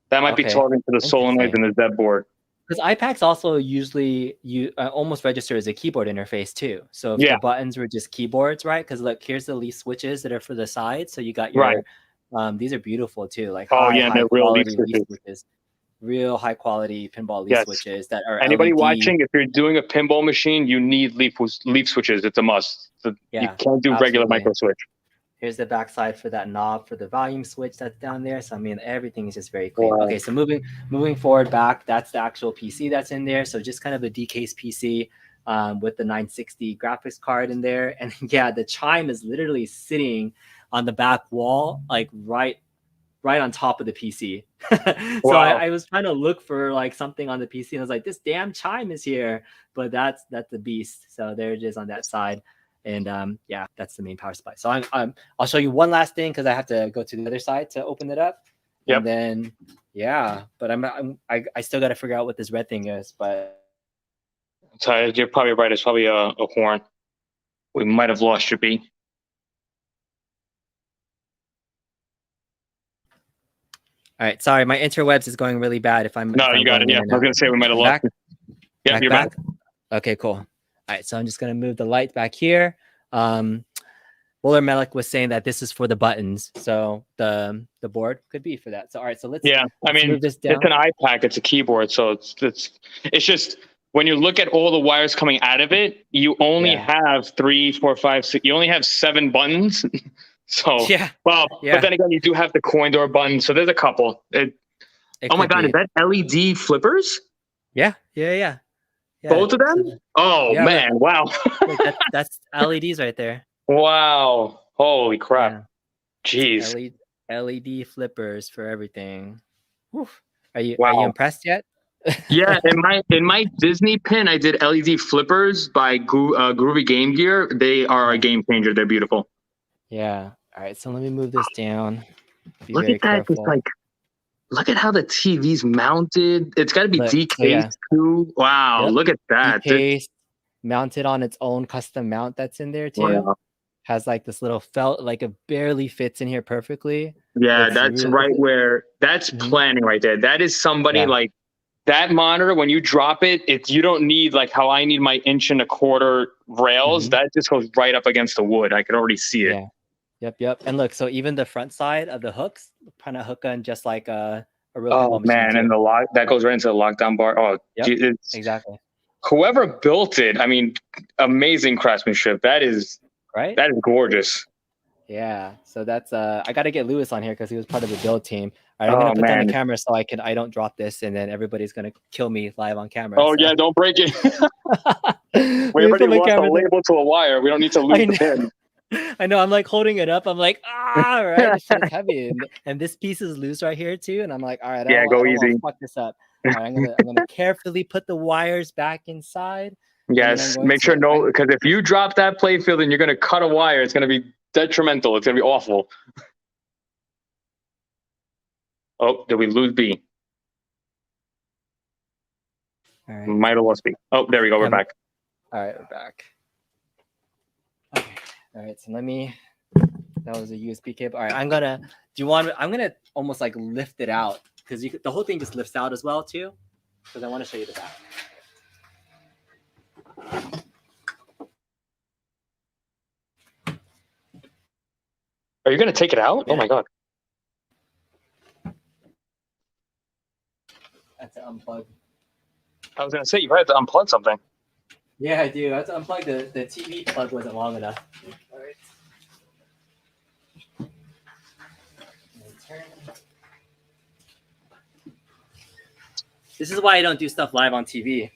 That might be talking to the solenoids and the Z board. Because iPads also usually almost register as a keyboard interface too. So if the buttons were just keyboards, right? Because look, here's the leaf switches that are for the sides. So you got your these are beautiful too. Like they're real leaf switches. Real high quality pinball leaf switches that are anybody LED. Watching, if you're doing a pinball machine, you need leaf switches. It's a must. So you can't do regular micro switch. Here's the backside for that knob for the volume switch that's down there. So I mean, everything is just very clean. Wow. Okay, so moving forward back, that's the actual PC that's in there. So just kind of a decased PC with the 960 graphics card in there. And yeah, the chime is literally sitting on the back wall, like right on top of the PC. So I was trying to look for like something on the PC, and I was like, this damn chime is here. But that's the beast. So there it is on that side. And that's the main power supply. So I'll show you one last thing because I have to go to the other side to open it up. Yep. And then but I still got to figure out what this red thing is. But so you're probably right. It's probably a horn. We might have lost your B. All right, sorry, my interwebs is going really bad. You got it. Yeah, I was gonna say we might have lost it. Yeah, you're back. Okay, cool. All right, so I'm just going to move the light back here. What Bowler Melik was saying that this is for the buttons, so the board could be for that. So all right, so let's move this down. It's an iPack, it's a keyboard, so it's just when you look at all the wires coming out of it, you only have 3, 4, 5, 6. You only have 7 buttons. So but then again, you do have the coin door button, so there's a couple. Oh my God, is that LED flippers? Yeah. Both of them? Man, look. Wow. Look, that's LEDs right there. Wow. Holy crap. Jeez. LED flippers for everything. Oof. Are you impressed yet? Yeah, in my Disney pin, I did LED flippers by Groovy Game Gear. They are a game changer. They're beautiful. Yeah. All right, so let me move this down. Look at that. It's like, look at how the TV's mounted. It's got to be decased too. Wow, look at that. Decased, mounted on its own custom mount that's in there too. Wow. Has like this little felt, like it barely fits in here perfectly. Yeah, that's really right where that's planning right there. That is somebody like that monitor. When you drop it, you don't need like how I need my 1.25 rails. That just goes right up against the wood. I could already see it. Yep. And look, so even the front side of the hooks kind of hook on just like a real pinball machine. Man, and the lock that goes right into the lockdown bar. Oh, exactly. Whoever built it, I mean, amazing craftsmanship. That is right. That is gorgeous. Yeah. So that's I got to get Lewis on here because he was part of the build team. All right, I'm gonna put down the camera so I don't drop this, and then everybody's gonna kill me live on camera. Oh yeah, don't break it. We already lost the label to a wire. We don't need to lose the pin. I know. I'm like holding it up. I'm like, right. This shit's heavy, and this piece is loose right here too. And I'm like, all right, I don't easy. Fuck this up. All right, I'm gonna carefully put the wires back inside. Yes, make sure because if you drop that play field and you're gonna cut a wire, it's gonna be detrimental. It's gonna be awful. Oh, did we lose B? All right. Might have lost B. Oh, there we go. We're back. All right, we're back. Okay. All right, so that was a USB cable. All right, I'm gonna almost like lift it out because the whole thing just lifts out as well too, because I want to show you the back. Are you gonna take it out? Yeah. Oh my God. That's to unplug. I was gonna say you had to unplug something. Yeah, I do. I have to unplug the TV plug wasn't long enough. All right. This is why I don't do stuff live on TV.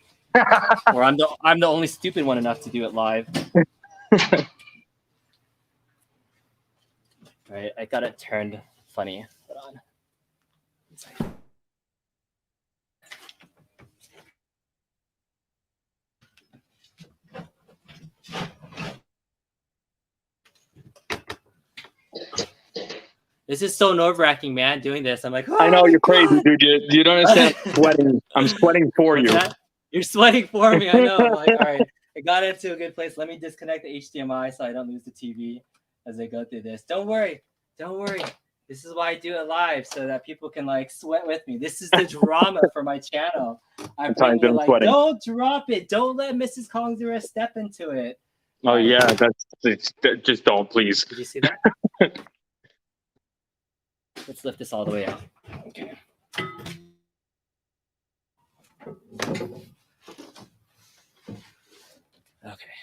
Or I'm the only stupid one enough to do it live. All right, I got it turned funny. Hold on. This is so nerve-wracking, man, doing this. I'm like, I know, you're crazy, dude. You don't understand. I'm sweating. I'm sweating for you. You're sweating for me. I know. I'm like, all right, I got it to a good place. Let me disconnect the HDMI so I don't lose the TV as I go through this. Don't worry. This is why I do it live, so that people can like sweat with me. This is the drama for my channel. I'm like, don't drop it. Don't let Mrs. Kongzura step into it. Oh yeah, just don't, please. Did you see that? Let's lift this all the way out. Okay. Okay.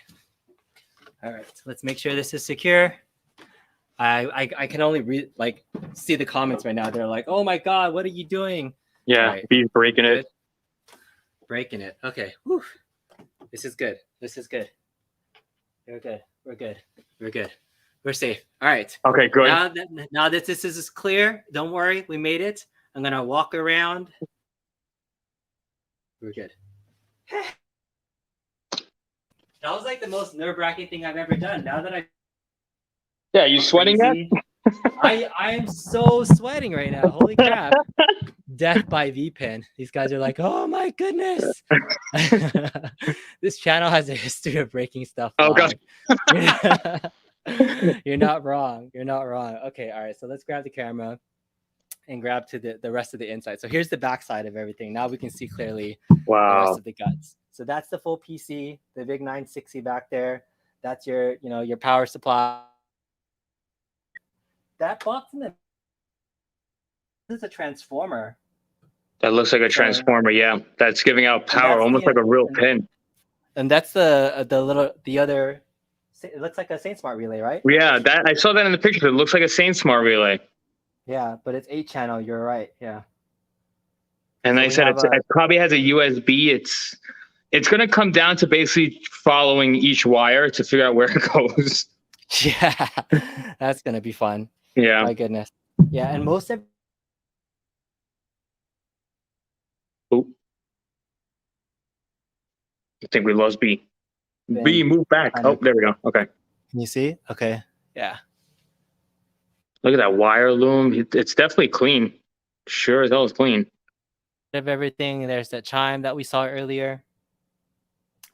All right. So let's make sure this is secure. I can only see the comments right now. They're like, "Oh my God, what are you doing?" Yeah, right. He's breaking it. Breaking it. Okay. Whew. This is good. We're good. We're safe. All right. Okay, good. Now that this is clear, don't worry. We made it. I'm going to walk around. We're good. That was like the most nerve-wracking thing I've ever done. Now that Yeah, you sweating yet? I am so sweating right now. Holy crap. Death by Vpin. These guys are like, oh my goodness. This channel has a history of breaking stuff. Oh, God. You're not wrong. Okay, all right. So let's grab the camera and grab to the rest of the inside. So here's the back side of everything. Now we can see clearly the rest of the guts. So that's the full PC, the big 960 back there. That's your power supply. that box in the this is a transformer. That looks like a transformer. Yeah, that's giving out power, almost like a real pin. And that's the other. It looks like a SaintSmart relay, right? Yeah, that I saw that in the picture. It looks like a SaintSmart relay. Yeah, but it's 8-channel. You're right. Yeah. And so they said it probably has a USB. It's going to come down to basically following each wire to figure out where it goes. Yeah, that's going to be fun. Yeah. My goodness. Yeah, and most of. Ooh. I think we lost B. B, move back. Oh, there we go. Okay. Can you see? Okay. Yeah. Look at that wire loom. It's definitely clean. Sure as hell is clean. Of everything. There's that chime that we saw earlier.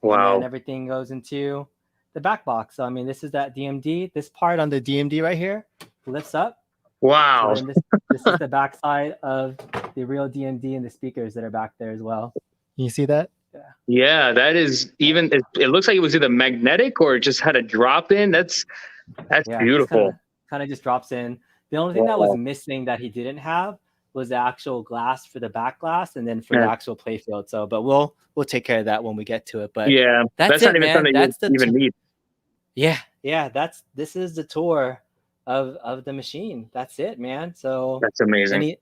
Wow. And then everything goes into the back box. So, I mean, this is that DMD. This part on the DMD right here lifts up. Wow. So this is the back side of the real DMD and the speakers that are back there as well. Can you see that? Yeah. Yeah, that is even. It looks like it was either magnetic or it just had a drop in. That's beautiful. Kind of just drops in. The only thing that was missing that he didn't have was the actual glass for the back glass, and then for the actual playfield. So, but we'll take care of that when we get to it. But yeah, that's not even something you even need. Yeah. This is the tour of the machine. That's it, man. So that's amazing.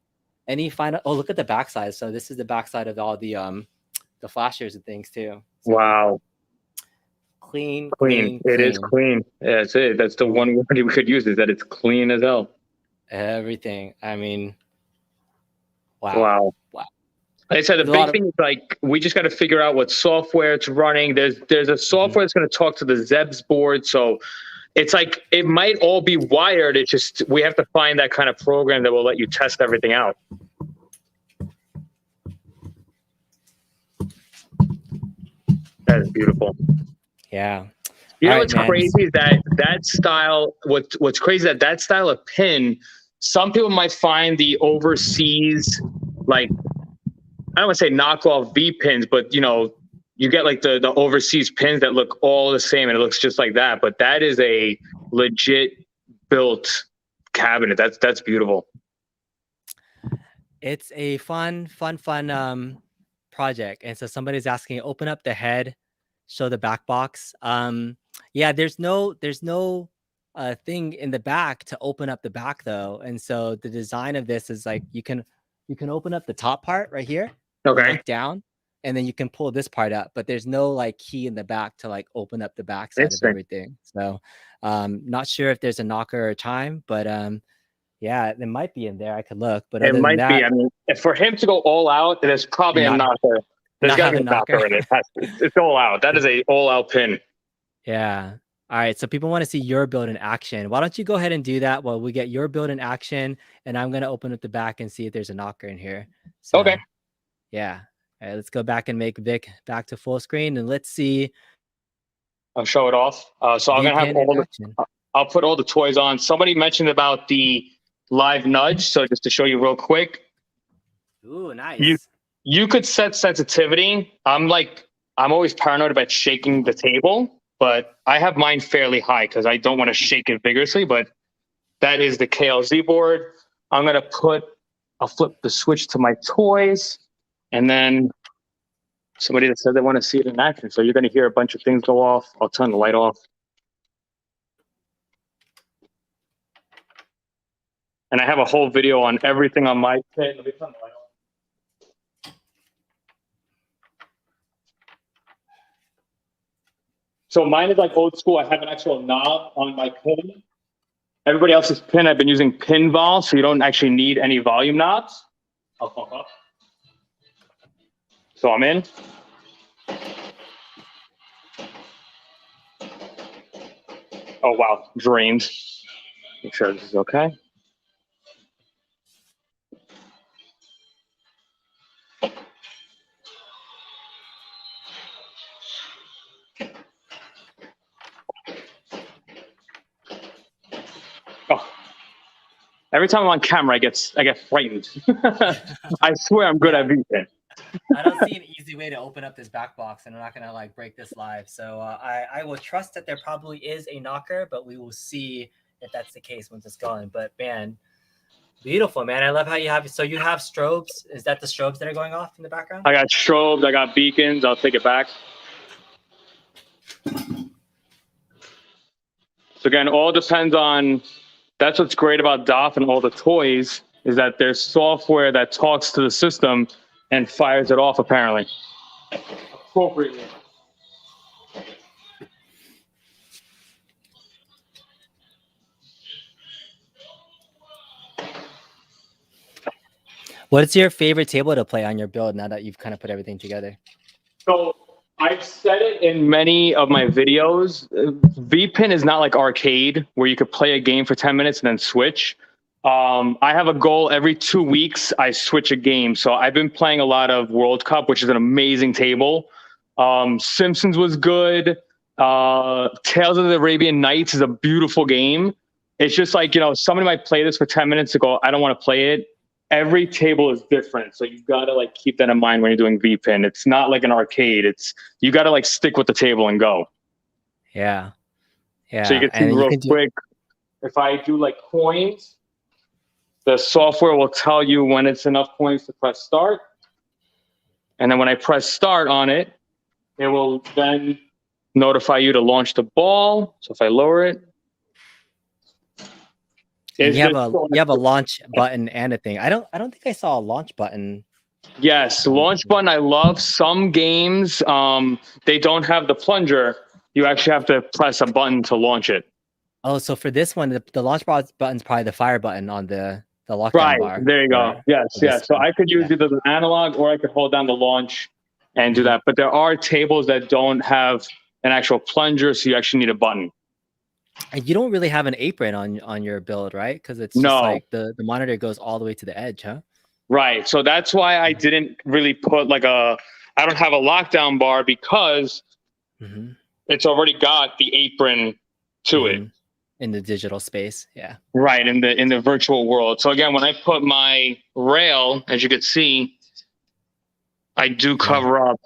Any final? Oh, look at the backside. So this is the backside of all the flashers and things too. So, wow. Clean. It is clean. Yeah, that's it. That's the one word we could use, is that it's clean as hell. Everything. I mean, wow. Like I said, the big thing is like we just got to figure out what software it's running. There's a software that's going to talk to the Zeb's board. So it's like it might all be wired. It's just we have to find that kind of program that will let you test everything out. That is beautiful. Yeah. You know what's crazy is that style. What's crazy is that style of pin. Some people might find the overseas, like, I don't want to say knockoff V pins, but you get like the overseas pins that look all the same and it looks just like that. But that is a legit built cabinet. That's beautiful. It's a fun project. And so somebody's asking, open up the head, show the back box. Yeah, there's no thing in the back to open up the back though. And so the design of this is like you can open up the top part right here. Okay. Look down, and then you can pull this part up, but there's no like key in the back to like open up the back side of everything. So not sure if there's a knocker or a chime, but yeah, it might be in there. I could look, but it might be. I mean, for him to go all out, there's probably a knocker. There's got to be a knocker in it. It's all out. That is a all out pin. Yeah. All right. So people want to see your build in action. Why don't you go ahead and do that while we get your build in action, and I'm going to open up the back and see if there's a knocker in here. So, okay. Yeah. All right, let's go back and make Vic back to full screen, and let's see. I'll show it off. So I'm gonna have I'll put all the toys on. Somebody mentioned about the live nudge. So just to show you real quick. Ooh, nice. You could set sensitivity. I'm always paranoid about shaking the table, but I have mine fairly high because I don't want to shake it vigorously. But that is the KLZ board. I'll flip the switch to my toys. And then somebody that said they want to see it in action. So you're going to hear a bunch of things go off. I'll turn the light off. And I have a whole video on everything on my pin. Let me turn the light off. So mine is like old school. I have an actual knob on my pin. Everybody else's pin, I've been using Pinball, so you don't actually need any volume knobs. I'll pump up. So I'm in. Oh, wow. Drained. Make sure this is okay. Oh. Every time I'm on camera, I get frightened. I swear I'm good at Vpin. I don't see an easy way to open up this back box, and I'm not gonna break this live. So I will trust that there probably is a knocker, but we will see if that's the case once it's going. But man, beautiful, man. I love how you have, so you have strobes. Is that the strobes that are going off in the background? I got strobes, I got beacons. I'll take it back. So again, all depends on, that's what's great about DOF and all the toys, is that there's software that talks to the system and fires it off apparently. Appropriately. What's your favorite table to play on your build now that you've kind of put everything together? So I've said it in many of my videos. Vpin is not like arcade where you could play a game for 10 minutes and then switch. I have a goal every 2 weeks. I switch a game. So I've been playing a lot of World Cup, which is an amazing table. Simpsons was good. Tales of the Arabian Nights is a beautiful game. It's just like, you know, somebody might play this for 10 minutes to go, I don't want to play it. Every table is different. So you've got to like keep that in mind when you're doing Vpin. It's not like an arcade. It's, you got to like stick with the table and go. Yeah. Yeah. So you can see real quick, if I do like coins, the software will tell you when it's enough coins to press start. And then when I press start on it, it will then notify you to launch the ball. So if I lower it, you have a launch button and a thing. I don't think I saw a launch button. Yes, launch button. I love some games. They don't have the plunger. You actually have to press a button to launch it. Oh, so for this one, the launch button's probably the fire button on the lockdown bar. Right, there you go. Yes, yes. So I could use either the analog or I could hold down the launch and do that. But there are tables that don't have an actual plunger, so you actually need a button. And you don't really have an apron on your build, right? Because it's just like the monitor goes all the way to the edge, huh? Right. So that's why I didn't really put like I don't have a lockdown bar because it's already got the apron to it. In the digital space, yeah. Right, in the virtual world. So again, when I put my rail, as you can see, I do cover up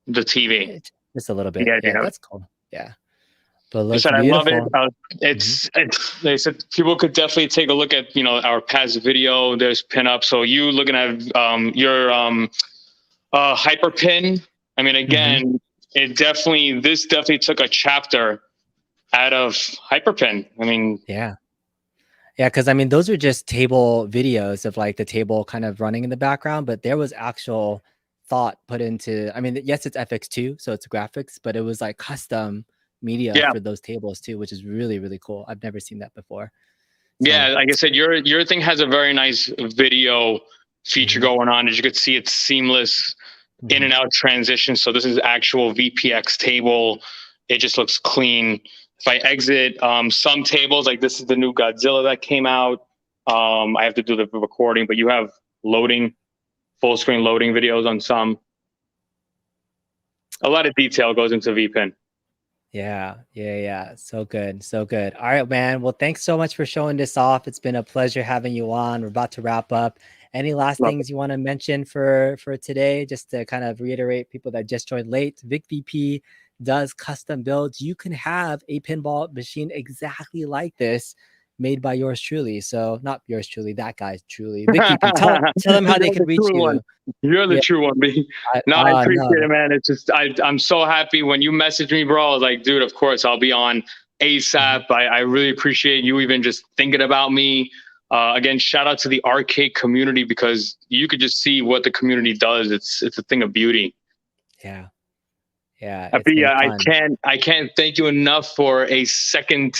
the TV. Just a little bit. Yeah, that's cool. Yeah. But looks I love it. It's they said people could definitely take a look at, you know, our past video. There's pinup. So you looking at your HyperPin. I mean, again, this definitely took a chapter out of HyperPin. I mean, yeah, because I mean, those are just table videos of like the table kind of running in the background, but there was actual thought put into. I mean, yes, it's FX2, so it's graphics, but it was like custom media for those tables too, which is really, really cool. I've never seen that before. So, yeah, like I said, your thing has a very nice video feature going on. As you could see, it's seamless in and out transition. So this is actual VPX table. It just looks clean. If I exit some tables, like this is the new Godzilla that came out. I have to do the recording, but you have loading, full screen loading videos on some. A lot of detail goes into Vpin. Yeah. So good. All right, man. Well, thanks so much for showing this off. It's been a pleasure having you on. We're about to wrap up. Any last things you want to mention for today? Just to kind of reiterate, people that just joined late, VicVP does custom builds. You can have a pinball machine exactly like this made by yours truly. So not yours truly, that guy's truly. VicVP, tell them how they can reach you. You're the true one, B. I appreciate it, man. It's just I'm so happy when you messaged me, bro. I was like, dude, of course I'll be on ASAP. I really appreciate you even just thinking about me. Again, shout out to the arcade community because you could just see what the community does. It's a thing of beauty. Yeah. I can't thank you enough for a second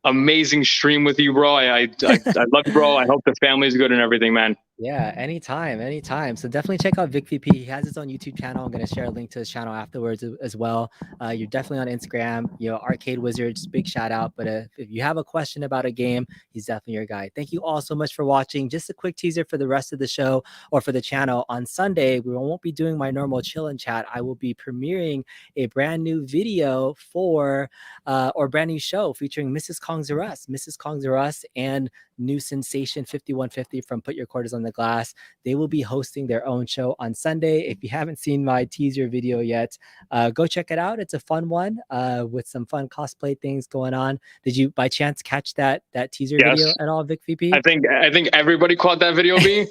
amazing stream with you, bro. I love you, bro. I hope the family's good and everything, man. Yeah, anytime. So definitely check out VicVP. He has his own YouTube channel. I'm going to share a link to his channel afterwards as well. You're definitely on Instagram, Arcade Wizards, big shout out. But if you have a question about a game, he's definitely your guy. Thank you all so much for watching. Just a quick teaser for the rest of the show or for the channel. On Sunday, we won't be doing my normal chill and chat. I will be premiering a brand new video or brand new show featuring Mrs. Kong's R Us and new sensation 5150 from Put Your Quarters on the Glass. They will be hosting their own show on Sunday. If you haven't seen my teaser video yet, go check it out. It's a fun one with some fun cosplay things going on. Did you by chance catch that teaser video at all, Vic VP? I think everybody caught that video, B.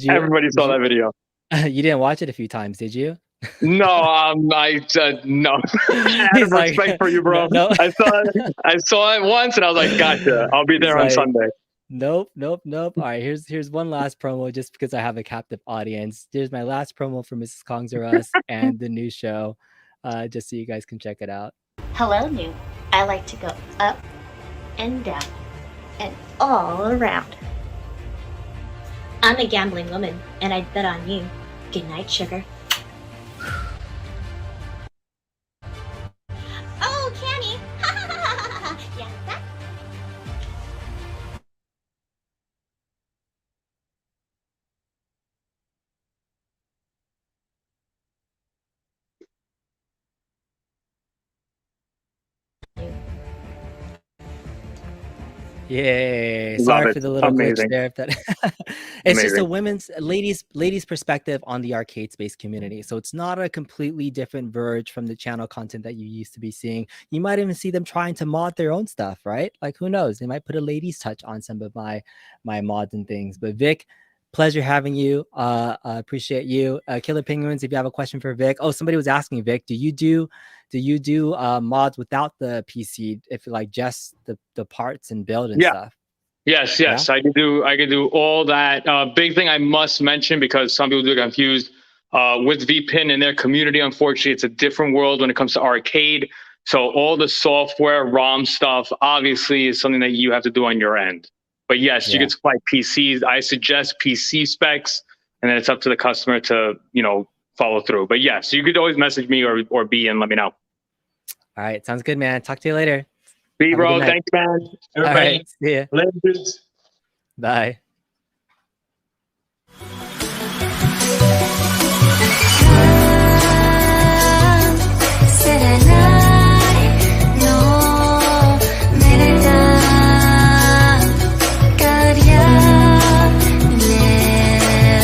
Everybody saw that video. You didn't watch it a few times, did you? No, no. I had respect for you, bro. No. I saw it once, and I was like, "Gotcha, I'll be there on Sunday." Nope. All right, here's one last promo, just because I have a captive audience. Here's my last promo for Mrs. Kongs or Us and the new show, just so you guys can check it out. Hello, new. I like to go up and down and all around. I'm a gambling woman, and I'd bet on you. Good night, sugar. Oh, Canny! Yeah, that. Yay! Sorry for the little glitch there. It's just a ladies perspective on the arcade space community. So it's not a completely different verge from the channel content that you used to be seeing. You might even see them trying to mod their own stuff, right? Like, who knows? They might put a ladies touch on some of my mods and things. But Vic, pleasure having you. Appreciate you. Killer Penguins, if you have a question for Vic. Oh, somebody was asking, Vic, do you do mods without the PC, if like just the parts and build and stuff? Yes. Yeah? I can do all that. Big thing I must mention, because some people get confused with Vpin and their community. Unfortunately, it's a different world when it comes to arcade. So all the software, ROM stuff, obviously, is something that you have to do on your end. But yes, you can supply PCs. I suggest PC specs, and then it's up to the customer to follow through. But yes, you could always message me or B and let me know. All right, sounds good, man. Talk to you later. B, bro. Thanks, man. Everybody, all right, see ya. Later. Bye.